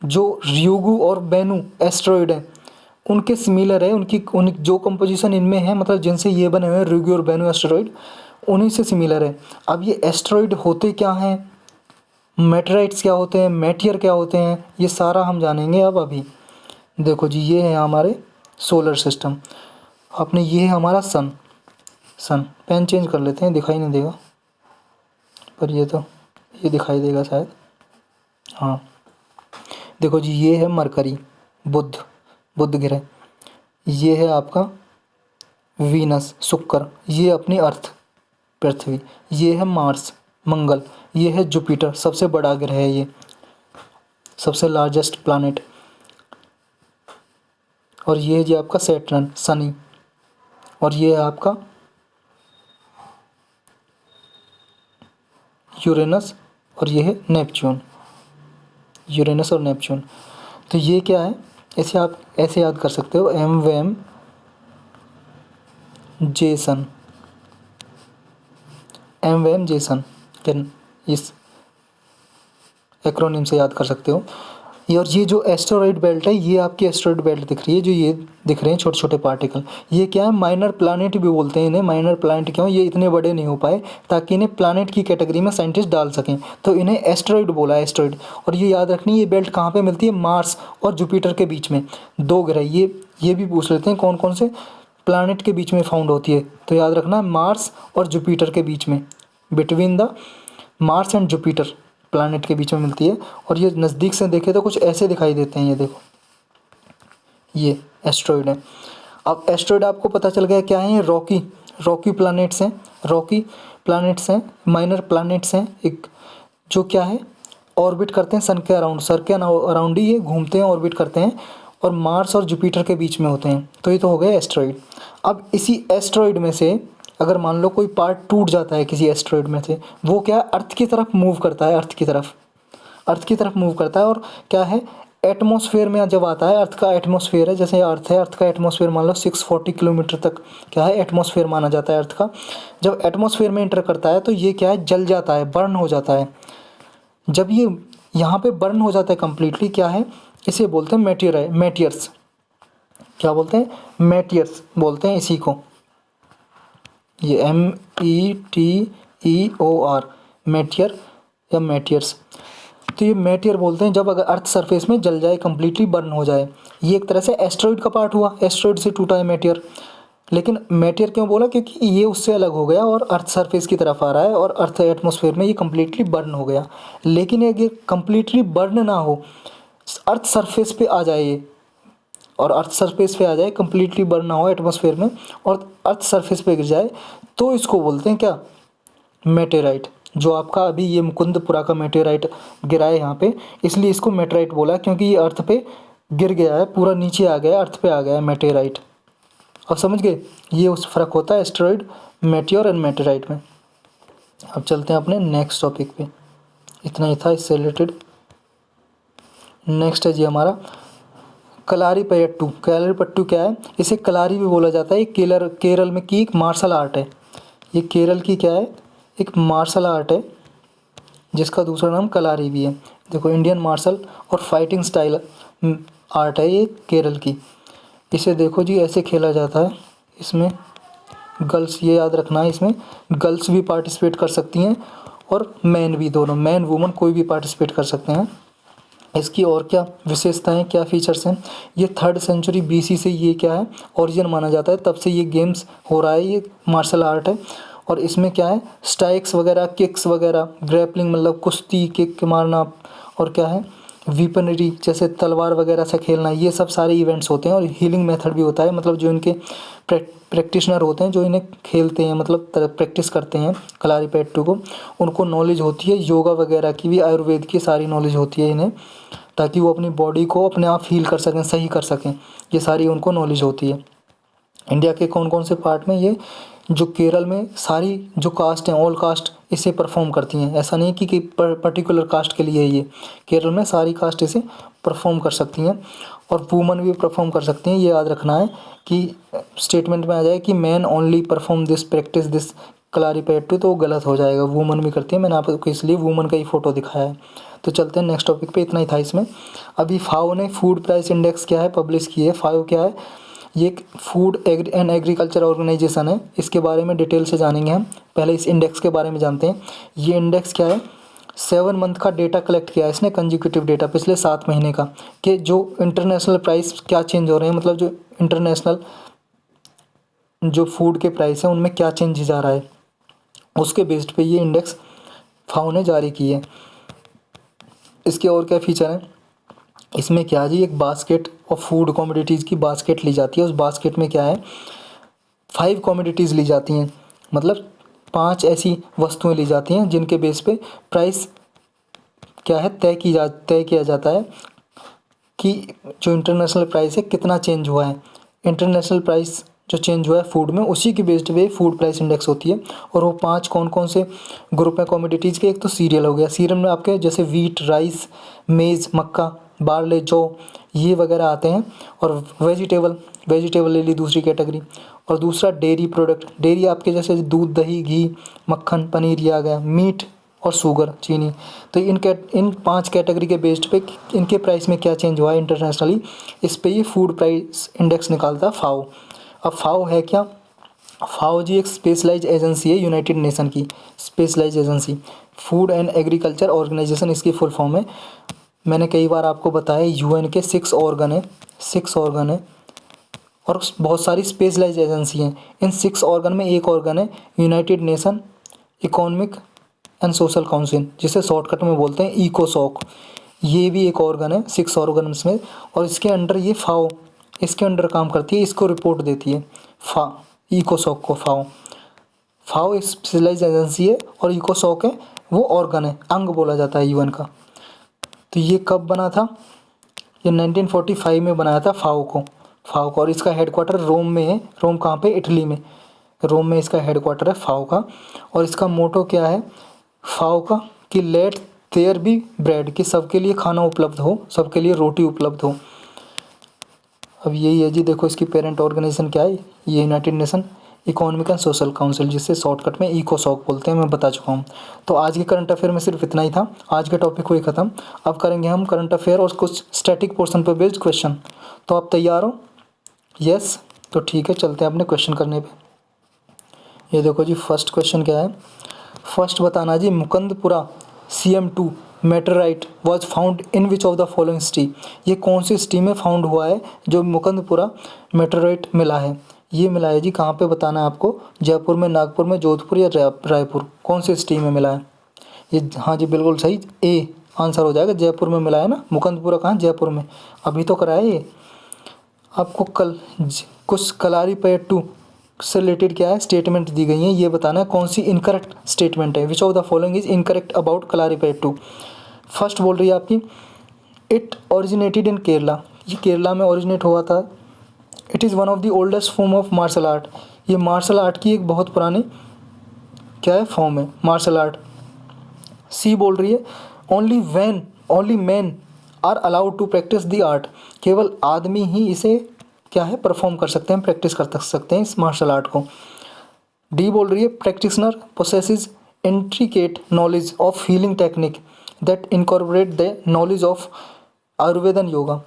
जो ryugu और बेनु एस्टेरॉयड है, उनके सिमिलर है। उन जो कंपोजिशन इनमें है, मतलब जिनसे ये बने हुए हैं ryugu और बेनु एस्टेरॉयड, उन्हीं से सिमिलर है। अब ये एस्टेरॉयड होते क्या हैं, मेटेराइट्स क्या होते हैं, मेटियर क्या होते हैं, ये सारा हम जानेंगे अब अभी। देखो जी, ये है हमारे सोलर सिस्टम। अपने ये है हमारा सन। पेन चेंज कर लेते हैं, दिखाई नहीं देगा, पर ये दिखाई देगा शायद। हाँ, देखो जी, ये है मरकरी, बुध ग्रह। ये है आपका वीनस, शुक्र। ये अपनी अर्थ, पृथ्वी। ये है मार्स, मंगल। ये है जुपिटर, सबसे बड़ा ग्रह है, ये सबसे लार्जेस्ट प्लैनेट। और ये है जी आपका सैटर्न, शनि। और ये है आपका यूरेनस, और ये है नेपच्यून, यूरेनस और नेपच्यून। तो ये क्या है, इसे आप ऐसे याद कर सकते हो, एम वेम जेसन, इस एक्रोनिम से याद कर सकते हो। और ये जो एस्टेरॉयड बेल्ट है, ये आपकी एस्टेरॉयड बेल्ट दिख रही है, जो ये दिख रहे हैं छोटे छोटे पार्टिकल, ये क्या है? माइनर प्लैनेट भी बोलते हैं इन्हें। माइनर प्लैनेट क्यों? ये इतने बड़े नहीं हो पाए ताकि इन्हें प्लैनेट की कैटेगरी में साइंटिस्ट डाल सकें, तो इन्हें एस्टेरॉयड बोला है, एस्टेरॉयड। और ये याद रखनी, ये बेल्ट कहाँ पर मिलती है? मार्स और जुपिटर के बीच में, 2 ग्रह। ये भी पूछ लेते हैं कौन कौन से प्लैनेट के बीच में फाउंड होती है, तो याद रखना मार्स और जुपिटर के बीच में, between the Mars and Jupiter planet के बीच में मिलती है। और ये नज़दीक से देखें तो कुछ ऐसे दिखाई देते हैं, ये देखो, ये एस्ट्रॉयड है। अब एस्ट्रॉयड आपको पता चल गया क्या है, ये रॉकी प्लैनेट्स हैं, रॉकी प्लैनेट्स हैं, माइनर प्लैनेट्स हैं, एक जो क्या है ऑर्बिट करते हैं सन के अराउंड ही ये घूमते हैं, ऑर्बिट करते हैं और मार्स और जुपिटर के बीच में होते हैं। तो ये तो हो गए एस्ट्रॉयड। अब इसी एस्ट्रॉयड में से अगर मान लो कोई पार्ट टूट जाता है किसी एस्ट्रॉयड में से, वो क्या अर्थ की तरफ मूव करता है, अर्थ की तरफ मूव करता है और क्या है एटमॉस्फेयर में जब आता है, अर्थ का एटमॉस्फेयर है, जैसे अर्थ है, अर्थ का एटमॉस्फेयर मान लो 640 किलोमीटर तक क्या है एटमॉस्फेयर माना जाता है अर्थ का। जब एटमॉस्फेयर में इंटर करता है तो ये क्या है जल जाता है, बर्न हो जाता है। जब ये यहाँ पे बर्न हो जाता है कम्प्लीटली, क्या है इसे बोलते हैं मेटियर्स। क्या बोलते हैं, मेटियर्स बोलते हैं इसी को, ये METEOR, मेटियर या मेटियर्स। तो ये मेटियर बोलते हैं जब अगर अर्थ सरफेस में जल जाए, कम्प्लीटली बर्न हो जाए। ये एक तरह से एस्ट्रॉयड का पार्ट हुआ, एस्ट्रॉयड से टूटा है मेटियर। लेकिन मेटियर क्यों बोला, क्योंकि ये उससे अलग हो गया और अर्थ सरफेस की तरफ आ रहा है और अर्थ एटमॉस्फेयर में ये कम्प्लीटली बर्न हो गया। लेकिन अगर कम्प्लीटली बर्न ना हो, अर्थ सरफेस पे आ जाए ये, और अर्थ सरफेस पे आ जाए, कम्प्लीटली बर्न ना हो एटमॉस्फेयर में और अर्थ सरफेस पे गिर जाए, तो इसको बोलते हैं क्या, मेटेराइट। जो आपका अभी ये मुकुंदपुरा का मेटेराइट गिरा है यहाँ पे, इसलिए इसको मेटेराइट बोला, क्योंकि ये अर्थ पे गिर गया है, पूरा नीचे आ गया, अर्थ पे आ गया है मेटेराइट। अब समझ गए, ये उस फ़र्क होता है एस्टेरॉयड, मेटियोर एंड मेटेराइट में। अब चलते हैं अपने नेक्स्ट टॉपिक पे, इतना ही था इससे रिलेटेड। नेक्स्ट है जी हमारा कलारीपयट्टू। कलारीपयट्टू क्या है, इसे कलारी भी बोला जाता है। ये केरल में की एक मार्शल आर्ट है। ये केरल की क्या है, एक मार्शल आर्ट है जिसका दूसरा नाम कलारी भी है। देखो इंडियन मार्शल और फाइटिंग स्टाइल आर्ट है ये केरल की। इसे देखो जी ऐसे खेला जाता है, इसमें गर्ल्स, ये याद रखना है, इसमें गर्ल्स भी पार्टिसिपेट कर सकती हैं और मैन भी, दोनों मैन वुमन कोई भी पार्टिसिपेट कर सकते हैं। इसकी और क्या विशेषताएं, क्या फीचर्स हैं, ये 3rd सेंचुरी BC से ये क्या है ओरिजिन माना जाता है, तब से ये गेम्स हो रहा है, ये मार्शल आर्ट है। और इसमें क्या है स्ट्राइक्स वगैरह, किक्स वगैरह, ग्रैपलिंग मतलब कुश्ती, किक मारना, और क्या है वीपनरी जैसे तलवार वगैरह से खेलना, ये सब सारे इवेंट्स होते हैं। और हीलिंग मेथड भी होता है, मतलब जो इनके प्रैक्टिशनर होते हैं, जो इन्हें खेलते हैं, मतलब प्रैक्टिस करते हैं कलारीपयट्टू को, उनको नॉलेज होती है योगा वगैरह की भी, आयुर्वेद की सारी नॉलेज होती है इन्हें, ताकि वो अपनी बॉडी को अपने आप हील कर सकें, सही कर सकें, ये सारी उनको नॉलेज होती है। इंडिया के कौन कौन से पार्ट में ये जो केरल में सारी जो कास्ट हैं, ऑल कास्ट इसे परफॉर्म करती हैं। ऐसा नहीं कि पर्टिकुलर कास्ट के लिए है, ये केरल में सारी कास्ट इसे परफॉर्म कर सकती हैं और वुमन भी परफॉर्म कर सकती हैं। ये याद रखना है कि स्टेटमेंट में आ जाए कि man only perform this practice this Kalaripayattu, तो गलत हो जाएगा, वुमन भी करती है। मैंने आपको इसलिए वुमन का ही फ़ोटो दिखाया है। तो चलते हैं नेक्स्ट टॉपिक पे, इतना ही था इसमें। अभी फाओ ने फूड प्राइस इंडेक्स क्या है पब्लिश की है। फाओ क्या है, ये एक फूड एंड एग्रीकल्चर ऑर्गेनाइजेशन है। इसके बारे में डिटेल से जानेंगे हम। पहले इस इंडेक्स के बारे में जानते हैं। ये इंडेक्स क्या है, 7 मंथ का डेटा कलेक्ट किया है इसने, कंजिक्यूटिव डेटा पिछले 7 महीने का, कि जो इंटरनेशनल प्राइस क्या चेंज हो रहे हैं, मतलब जो इंटरनेशनल जो फूड के प्राइस हैं उनमें क्या चेंज जा रहा है, उसके बेस्ड पे ये इंडेक्स फाओ ने जारी की है। इसके और क्या फीचर हैं, इसमें क्या जी एक बास्केट ऑफ फूड कमोडिटीज़ की बास्केट ली जाती है। उस बास्केट में क्या है 5 कमोडिटीज़ ली जाती हैं, मतलब 5 ऐसी वस्तुएं ली जाती हैं जिनके बेस पे प्राइस क्या है तय किया जाता है कि जो इंटरनेशनल प्राइस है कितना चेंज हुआ है। इंटरनेशनल प्राइस जो चेंज हुआ है फूड में, उसी के बेस्ड पे फूड प्राइस इंडेक्स होती है। और वो 5 कौन कौन से ग्रुप हैं कमोडिटीज़ के, एक तो सीरियल हो गया, सीरियल में आपके जैसे वीट, राइस, मेज़, मक्का, बारले, जौ, ये वगैरह आते हैं। और वेजिटेबल ले ली दूसरी कैटेगरी। और दूसरा डेयरी प्रोडक्ट, डेयरी आपके जैसे दूध, दही, घी, मक्खन, पनीर, ये आ गया। मीट और शुगर, चीनी। तो इन 5 कैटेगरी के बेस्ड पे इनके प्राइस में क्या चेंज हुआ है इंटरनेशनली, इस पे ये फूड प्राइस इंडेक्स निकालता है फाओ। अब फाओ है क्या, फाओ जी एक स्पेशलाइज एजेंसी है यूनाइटेड नेशन की, specialise agency, food and agriculture organisation इसकी फुल फॉर्म है। मैंने कई बार आपको बताया UN के 6 ऑर्गन है और बहुत सारी स्पेशलाइज एजेंसी हैं। इन 6 ऑर्गन में एक ऑर्गन है United nation economic and social council, जिसे शॉर्टकट में बोलते हैं इकोसॉक। ये भी एक ऑर्गन है 6 ऑर्गन्स में, और इसके अंडर ये फाओ इसके अंडर काम करती है, इसको रिपोर्ट देती है फा इकोसॉक को। फाओ एक स्पेशलाइज एजेंसी है और इकोसॉक है वो ऑर्गन है, अंग बोला जाता है यूएन का। तो ये कब बना था? ये 1945 में बनाया था फाओ को। और इसका हेडक्वार्टर रोम में है। रोम कहाँ पे? इटली में। रोम में इसका हेडक्वार्टर है फाओ का। और इसका मोटो क्या है फाओ का? कि लेट देयर बी ब्रेड, कि सबके लिए खाना उपलब्ध हो, सबके लिए रोटी उपलब्ध हो। अब यही है जी, देखो इसकी पेरेंट ऑर्गेनाइजेशन क्या है, ये United nation economic and social council, जिससे शॉर्टकट में इकोसॉक बोलते हैं, मैं बता चुका हूँ। तो आज के करंट अफेयर में सिर्फ इतना ही था। आज का टॉपिक हुई ख़त्म। अब करेंगे हम करंट अफेयर और कुछ स्टैटिक पोर्शन पर बेस्ड क्वेश्चन। तो आप तैयार हो? यस, तो ठीक है, चलते हैं अपने क्वेश्चन करने पे। ये देखो जी, फर्स्ट क्वेश्चन क्या है। फर्स्ट बताना जी, Mukundpura CM2 meteorite was found in which of the following city. ये कौन सी सिटी में फाउंड हुआ है जो मुकंदपुरा मेटेराइट मिला है? ये मिला है जी, कहाँ पे बताना है आपको? जयपुर में, नागपुर में, जोधपुर या रायपुर, कौन सी सिटी में मिला है? ये हाँ जी, बिल्कुल सही, ए आंसर हो जाएगा। जयपुर में मिला है ना, मुकंदपुरा कहाँ? जयपुर में। अभी तो कराया ये आपको। कुछ कलारीपयट्टू से रिलेटेड क्या है स्टेटमेंट दी गई हैं, ये बताना है कौन सी इनकरेक्ट स्टेटमेंट है। विच of the following is incorrect about Kalaripayattu. First बोल रही है आपकी, इट ओरिजिनेटेड इन केरला। ये केरला में ओरिजिनेट हुआ था। It is one of the oldest form of martial art. ये मार्शल आर्ट की एक बहुत पुरानी क्या है, फॉर्म है मार्शल आर्ट। सी बोल रही है, only man are allowed to practice the art. केवल आदमी ही इसे क्या है, परफॉर्म कर सकते हैं, प्रैक्टिस कर सकते हैं इस मार्शल आर्ट को। डी बोल रही है, practitioner possesses intricate knowledge of healing technique that incorporate the knowledge of Ayurveda and yoga.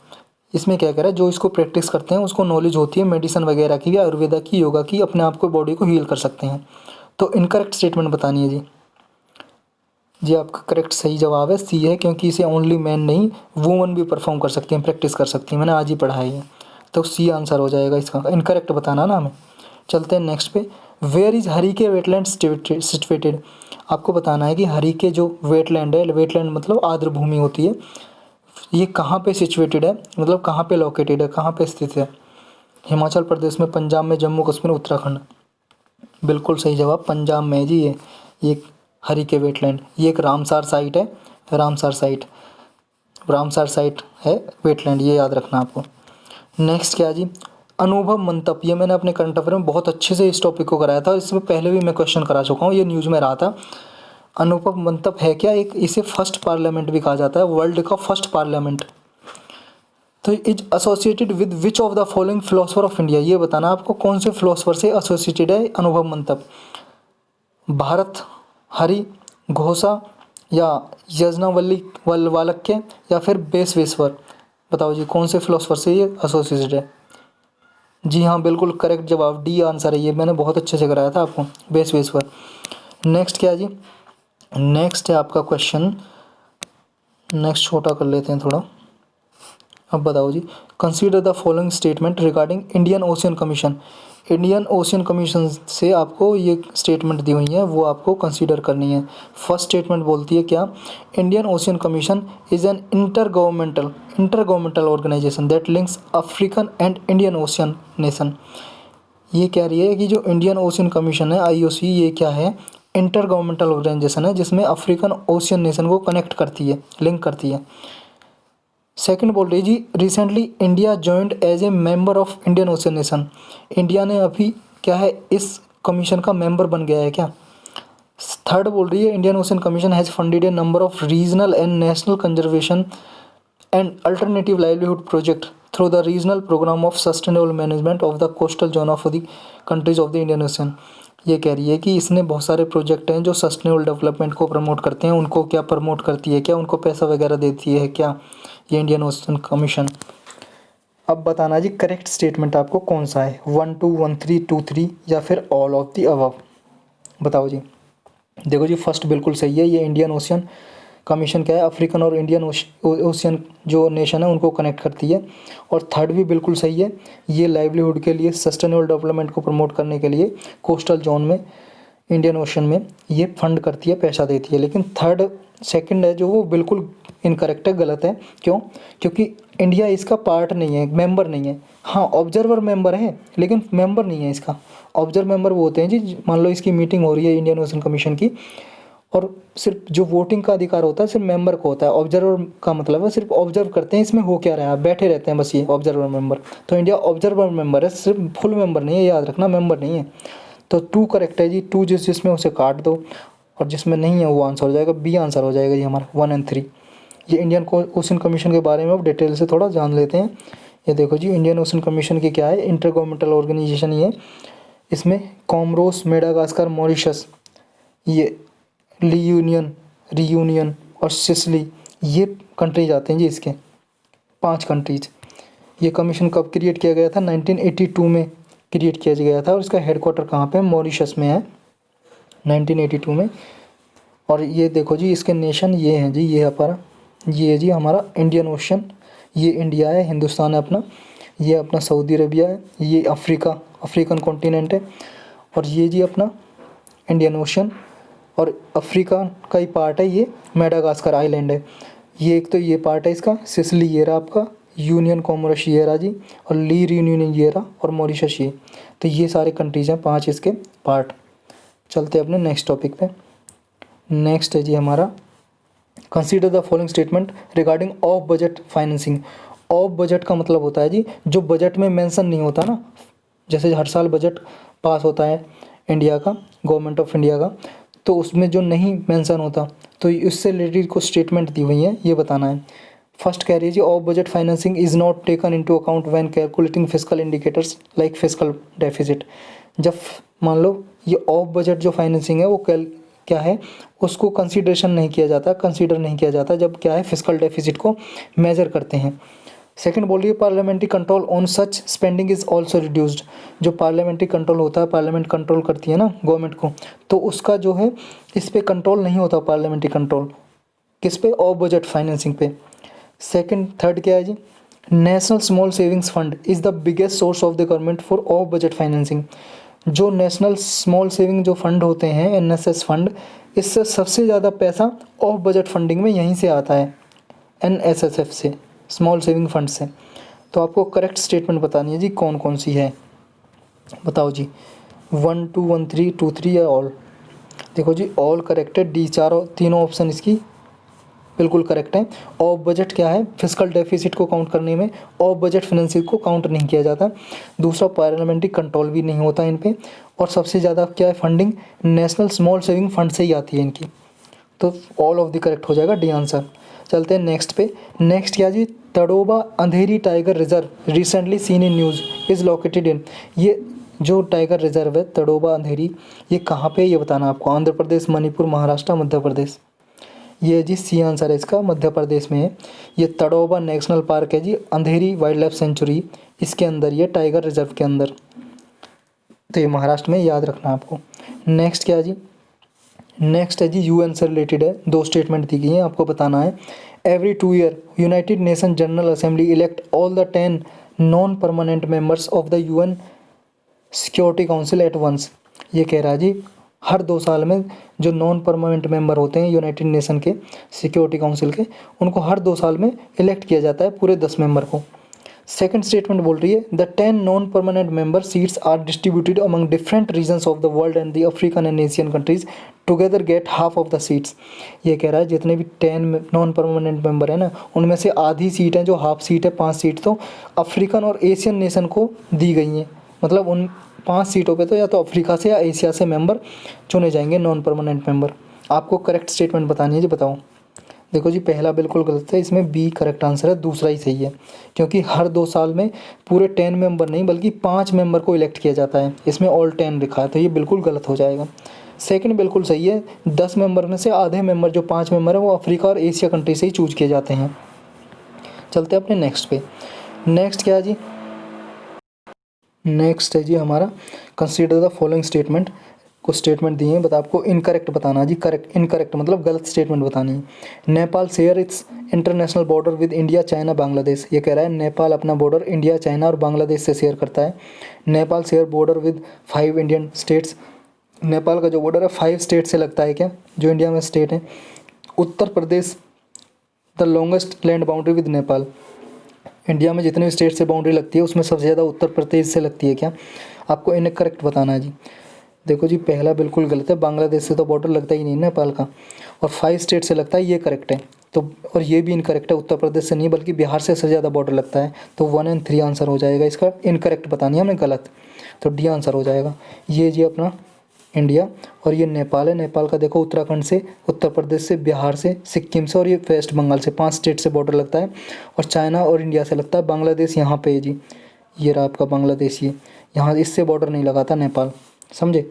इसमें क्या कह रहा है, जो इसको प्रैक्टिस करते हैं उसको नॉलेज होती है मेडिसिन वगैरह की, आयुर्वेदा की, योगा की, अपने आप को, बॉडी को हील कर सकते हैं। तो इनकरेक्ट स्टेटमेंट बतानी है जी। जी आपका करेक्ट सही जवाब है सी है, क्योंकि इसे ओनली मैन नहीं वुमन भी परफॉर्म कर सकती हैं, प्रैक्टिस कर सकती हैं। मैंने आज ही पढ़ा है, तो सी आंसर हो जाएगा इसका। इनकरेक्ट बताना ना हमें। चलते हैं नेक्स्ट पे। Where is Harike wetland situated. आपको बताना है कि हरीके जो वेटलैंड है, वेटलैंड मतलब आर्द्र भूमि होती है, ये कहाँ पे सिचुएटेड है, मतलब कहाँ पे लोकेटेड है, कहाँ पे स्थित है? हिमाचल प्रदेश में, पंजाब में, जम्मू कश्मीर, उत्तराखंड। बिल्कुल सही जवाब, पंजाब में है जी ये हरीके वेटलैंड। ये एक रामसार साइट है, रामसार साइट है वेटलैंड, ये याद रखना आपको। नेक्स्ट क्या जी, अनुभव मंतप। ये मैंने अपने करंट अफेयर में बहुत अच्छे से इस टॉपिक को कराया था, इससे पहले भी मैं क्वेश्चन करा चुका हूँ, ये न्यूज़ में रहा था। अनुभव मंतप है क्या? एक इसे फर्स्ट पार्लियामेंट भी कहा जाता है, वर्ल्ड का फर्स्ट पार्लियामेंट। तो is associated with which of the following philosopher of India. ये बताना आपको कौन से फिलोसफर से एसोसिएटेड है अनुभव मंतप। भारत हरि घोषा या यजनावल्ली वालक्य या फिर बेसवेश्वर। बताओ जी, कौन से फिलोसफर से ये एसोसिएटेड है? जी हाँ, बिल्कुल करेक्ट जवाब, डी आंसर है। ये मैंने बहुत अच्छे से कराया था आपको, बेसवेश्वर। नेक्स्ट क्या जी, नेक्स्ट है आपका क्वेश्चन, नेक्स्ट छोटा कर लेते हैं थोड़ा। अब बताओ जी, consider the following statement regarding Indian ocean Commission. Indian ocean Commission से आपको ये स्टेटमेंट दी हुई है, वो आपको कंसीडर करनी है। फर्स्ट स्टेटमेंट बोलती है क्या, Indian ocean commission is an intergovernmental organisation that links African and Indian ocean nation. ये कह रही है कि जो इंडियन ओशियन कमीशन है, IOC, ये क्या है, इंटर गवर्नमेंटल ऑर्गेनाइजेशन है, जिसमें अफ्रीकन ओशियन नेशन को कनेक्ट करती है, लिंक करती है। सेकंड बोल रही है जी, recently India joined as a member of Indian ocean nation. India ने अभी क्या है, इस कमीशन का मेंबर बन गया है क्या? थर्ड बोल रही है, Indian ocean commission has funded a number of regional and national conservation and alternative livelihood project through the regional programme of sustainable management of the coastal zone of the countries of the Indian ocean. ये कह रही है कि इसने बहुत सारे प्रोजेक्ट हैं जो सस्टेनेबल डेवलपमेंट को प्रमोट करते हैं, उनको क्या प्रमोट करती है क्या, उनको पैसा वगैरह देती है क्या, ये इंडियन ओशन कमीशन। अब बताना जी करेक्ट स्टेटमेंट आपको कौन सा है, 1 2 1 3 2 3 या फिर ऑल ऑफ द अबव। बताओ जी। देखो जी, फर्स्ट बिल्कुल सही है, ये इंडियन ओशियन कमीशन क्या है, अफ्रीकन और इंडियन ओशियन जो नेशन है उनको कनेक्ट करती है। और थर्ड भी बिल्कुल सही है, ये लाइवलीहुड के लिए, सस्टेनेबल डेवलपमेंट को प्रमोट करने के लिए कोस्टल जोन में इंडियन ओशन में ये फंड करती है, पैसा देती है। लेकिन सेकंड है जो वो बिल्कुल इनकरेक्ट है, गलत है। क्यों? क्योंकि इंडिया इसका पार्ट नहीं है, मेंबर नहीं है। हाँ, ऑब्जर्वर मेंबर है लेकिन मेंबर नहीं है इसका। ऑब्जर्वर मेंबर वो होते हैं जी, मान लो इसकी मीटिंग हो रही है इंडियन ओशन कमीशन की, और सिर्फ जो वोटिंग का अधिकार होता है सिर्फ मेंबर को होता है। ऑब्जर्वर का मतलब है सिर्फ ऑब्जर्व करते हैं इसमें हो क्या रहा है, बैठे रहते हैं बस, ये ऑब्जर्वर मेंबर। तो इंडिया ऑब्जर्वर मेंबर है, सिर्फ फुल मेंबर नहीं है, याद रखना, मेंबर नहीं है। तो 2 करेक्ट है जी। 2 जिसमें उसे काट दो, और जिसमें नहीं है वो आंसर हो जाएगा, बी आंसर हो जाएगा जी हमारा 1 और 3। ये इंडियन ओशन कमीशन के बारे में अब डिटेल से थोड़ा जान लेते हैं। ये देखो जी, इंडियन ओशन कमीशन की क्या है, इंटर गवर्नमेंटल ऑर्गेनाइजेशन ये। इसमें कॉमरोस, मेडागास्कर, मॉरिशस, ये रीयूनियन और सिसिली, ये कंट्रीज आते हैं जी इसके, 5 कंट्रीज। ये कमीशन कब क्रिएट किया गया था? 1982 में क्रिएट किया गया था, और इसका हेडक्वार्टर कहाँ पे है? मॉरिशस में है, 1982 में। और ये देखो जी, इसके नेशन ये हैं जी, ये हमारा, ये है जी हमारा इंडियन ओशन, ये इंडिया है, हिंदुस्तान है अपना, ये अपना सऊदी अरबिया है, ये अफ्रीकन कॉन्टिनेंट है, और ये जी अपना इंडियन ओशन और अफ्रीका का ही पार्ट है, ये मेडागास्कर आइलैंड है। ये एक तो ये पार्ट है इसका, सिसिली ये रहा आपका, यूनियन कॉमोरोस ये रहा जी, और ली रियूनियन ये रहा, और मॉरिशस ये। तो ये सारे कंट्रीज हैं, 5 इसके पार्ट। चलते हैं अपने नेक्स्ट टॉपिक पे। नेक्स्ट है जी हमारा, consider the following statement regarding of budget financing. Of budget का मतलब होता है जी जो बजट में मेंशन नहीं होता ना, जैसे हर साल बजट पास होता है इंडिया का, गवर्नमेंट ऑफ इंडिया का, तो उसमें जो नहीं मेंशन होता, तो इससे रिलेटेड कुछ स्टेटमेंट दी हुई हैं, ये बताना है। फर्स्ट कह रही है जी, off budget financing is not taken into account when calculating fiscal indicators like fiscal deficit. जब मान लो ये ऑफ बजट जो फाइनेंसिंग है वो क्या है, उसको कंसीडर नहीं किया जाता जब क्या है, फिस्कल डेफिसिट को मेजर करते हैं। सेकंड बोल रही है, parliamentary control on such spending is also reduced. जो पार्लियामेंट्री कंट्रोल होता है, पार्लियामेंट कंट्रोल करती है ना गवर्नमेंट को, तो उसका जो है इस पे कंट्रोल नहीं होता पार्लियामेंट्री कंट्रोल, किस पे? ऑफ बजट फाइनेंसिंग पे। थर्ड क्या है जी, national small savings fund is the biggest source of the government for off budget financing. जो नेशनल स्मॉल सेविंग जो फंड होते हैं, एनएसएस फंड, इससे सबसे ज़्यादा पैसा ऑफ बजट फंडिंग में यहीं से आता है, एनएसएसएफ से, स्मॉल सेविंग फंड से। तो आपको करेक्ट स्टेटमेंट बतानी है जी, कौन कौन सी है, बताओ जी। 1 2 1 3 2 3 या ऑल? देखो जी, ऑल करेक्ट है, डी, तीनों ऑप्शन इसकी बिल्कुल करेक्ट है। ऑफ बजट क्या है, फिस्कल डेफिसिट को काउंट करने में ऑफ बजट फाइनेंसिंग को काउंट नहीं किया जाता। दूसरा, पार्लियामेंट्री कंट्रोल भी नहीं होता इन पे, और सबसे ज़्यादा क्या है, funding national small saving fund से ही आती है इनकी। तो ऑल ऑफ द करेक्ट हो जाएगा, डी आंसर। चलते हैं नेक्स्ट पे। नेक्स्ट क्या जी, Tadoba Andhari tiger reserve recently seen in news is located in. ये जो टाइगर रिजर्व है तड़ोबा अंधेरी, ये कहाँ पे, ये बताना आपको। आंध्र प्रदेश, मणिपुर, महाराष्ट्र, मध्य प्रदेश। ये जी सी आंसर है इसका, मध्य प्रदेश में है। ये तड़ोबा नेशनल पार्क है जी, अंधेरी वाइल्ड लाइफ सेंचुरी, इसके अंदर, ये टाइगर रिजर्व के अंदर। तो ये महाराष्ट्र में, याद रखना आपको। नेक्स्ट क्या जी, नेक्स्ट है जी यूएन से रिलेटेड है, 2 स्टेटमेंट दी गई हैं, आपको बताना है। Every 2 year united nation general assembly elect all the 10 non permanent members of the UN security council at once. ये कह रहा है जी, हर 2 साल में जो नॉन परमानेंट मेंबर होते हैं यूनाइटेड नेशन के सिक्योरिटी काउंसिल के, उनको हर 2 साल में इलेक्ट किया जाता है, पूरे 10 मेंबर को। सेकंड स्टेटमेंट बोल रही है, the 10 non permanent member seats are distributed among different regions of the world and the African and Asian countries together get half of the seats. ये कह रहा है जितने भी 10 नॉन परमानेंट मेंबर है ना, उनमें से आधी सीट है जो हाफ सीट है, 5 सीट तो अफ्रीकन और एशियन नेशन को दी गई हैं। मतलब उन 5 सीटों पे तो या तो अफ्रीका से या एशिया से मेंबर चुने जाएंगे, नॉन परमानेंट मेंबर। आपको करेक्ट स्टेटमेंट बतानी है जी, बताओ। देखो जी, पहला बिल्कुल गलत है, इसमें बी करेक्ट आंसर है, दूसरा ही सही है। क्योंकि हर 2 साल में पूरे 10 मेंबर नहीं बल्कि 5 मेंबर को इलेक्ट किया जाता है, इसमें ऑल 10 लिखा है, तो ये बिल्कुल गलत हो जाएगा। सेकंड बिल्कुल सही है, 10 मेंबर में से आधे मेंबर जो 5 मेंबर है वो अफ्रीका और एशिया कंट्री से ही चूज किए जाते हैं। चलते हैं अपने नेक्स्ट पे। नेक्स्ट क्या है जी, नेक्स्ट है जी हमारा, कंसीडर द फॉलोइंग स्टेटमेंट। कुछ स्टेटमेंट दिए हैं, बता आपको इनकरेक्ट बताना है जी। करेक्ट, इनकरेक्ट मतलब गलत स्टेटमेंट बतानी है। Nepal share its international border with India, China, Bangladesh. ये कह रहा है नेपाल अपना बॉर्डर इंडिया, चाइना और बांग्लादेश से शेयर करता है। Nepal share border with 5 Indian states, Nepal का जो बॉर्डर है 5 स्टेट से लगता है क्या, जो इंडिया में स्टेट है। Uttar Pradesh the longest land boundary with Nepal. India में जितने स्टेट से बाउंड्री लगती है उसमें सबसे ज़्यादा उत्तर प्रदेश से लगती है क्या। आपको इनकरेक्ट बताना है जी। देखो जी, पहला बिल्कुल गलत है, बांग्लादेश से तो बॉर्डर लगता ही नहीं नेपाल का, और 5 स्टेट से लगता है, ये करेक्ट है। तो और ये भी इनकरेक्ट है, उत्तर प्रदेश से नहीं बल्कि बिहार से सबसे ज़्यादा बॉर्डर लगता है। तो 1 और 3 आंसर हो जाएगा इसका, इनकरेक्ट बतानी है हमें, गलत। तो डी आंसर हो जाएगा। ये जी अपना इंडिया, और ये नेपाल है। नेपाल का देखो उत्तराखंड से, उत्तर प्रदेश से, बिहार से, सिक्किम से और ये वेस्ट बंगाल से 5 स्टेट से बॉर्डर लगता है। और चाइना और इंडिया से लगता है। बांग्लादेश यहाँ पे है जी, ये रहा आपका बांग्लादेश, ये यहाँ इससे बॉर्डर नहीं लगाता नेपाल, समझे।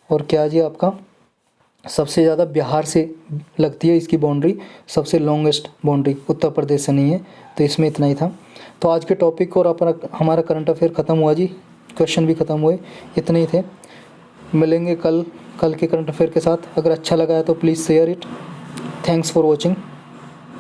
और क्या जी आपका सबसे ज़्यादा बिहार से लगती है इसकी बाउंड्री, सबसे लॉन्गेस्ट बाउंड्री उत्तर प्रदेश से नहीं है। तो इसमें इतना ही था। तो आज के टॉपिक और अपना हमारा करंट अफेयर ख़त्म हुआ जी, क्वेश्चन भी ख़त्म हुए, इतने ही थे। मिलेंगे कल के करंट अफेयर के साथ। अगर अच्छा लगा है तो please share it. Thanks for watching.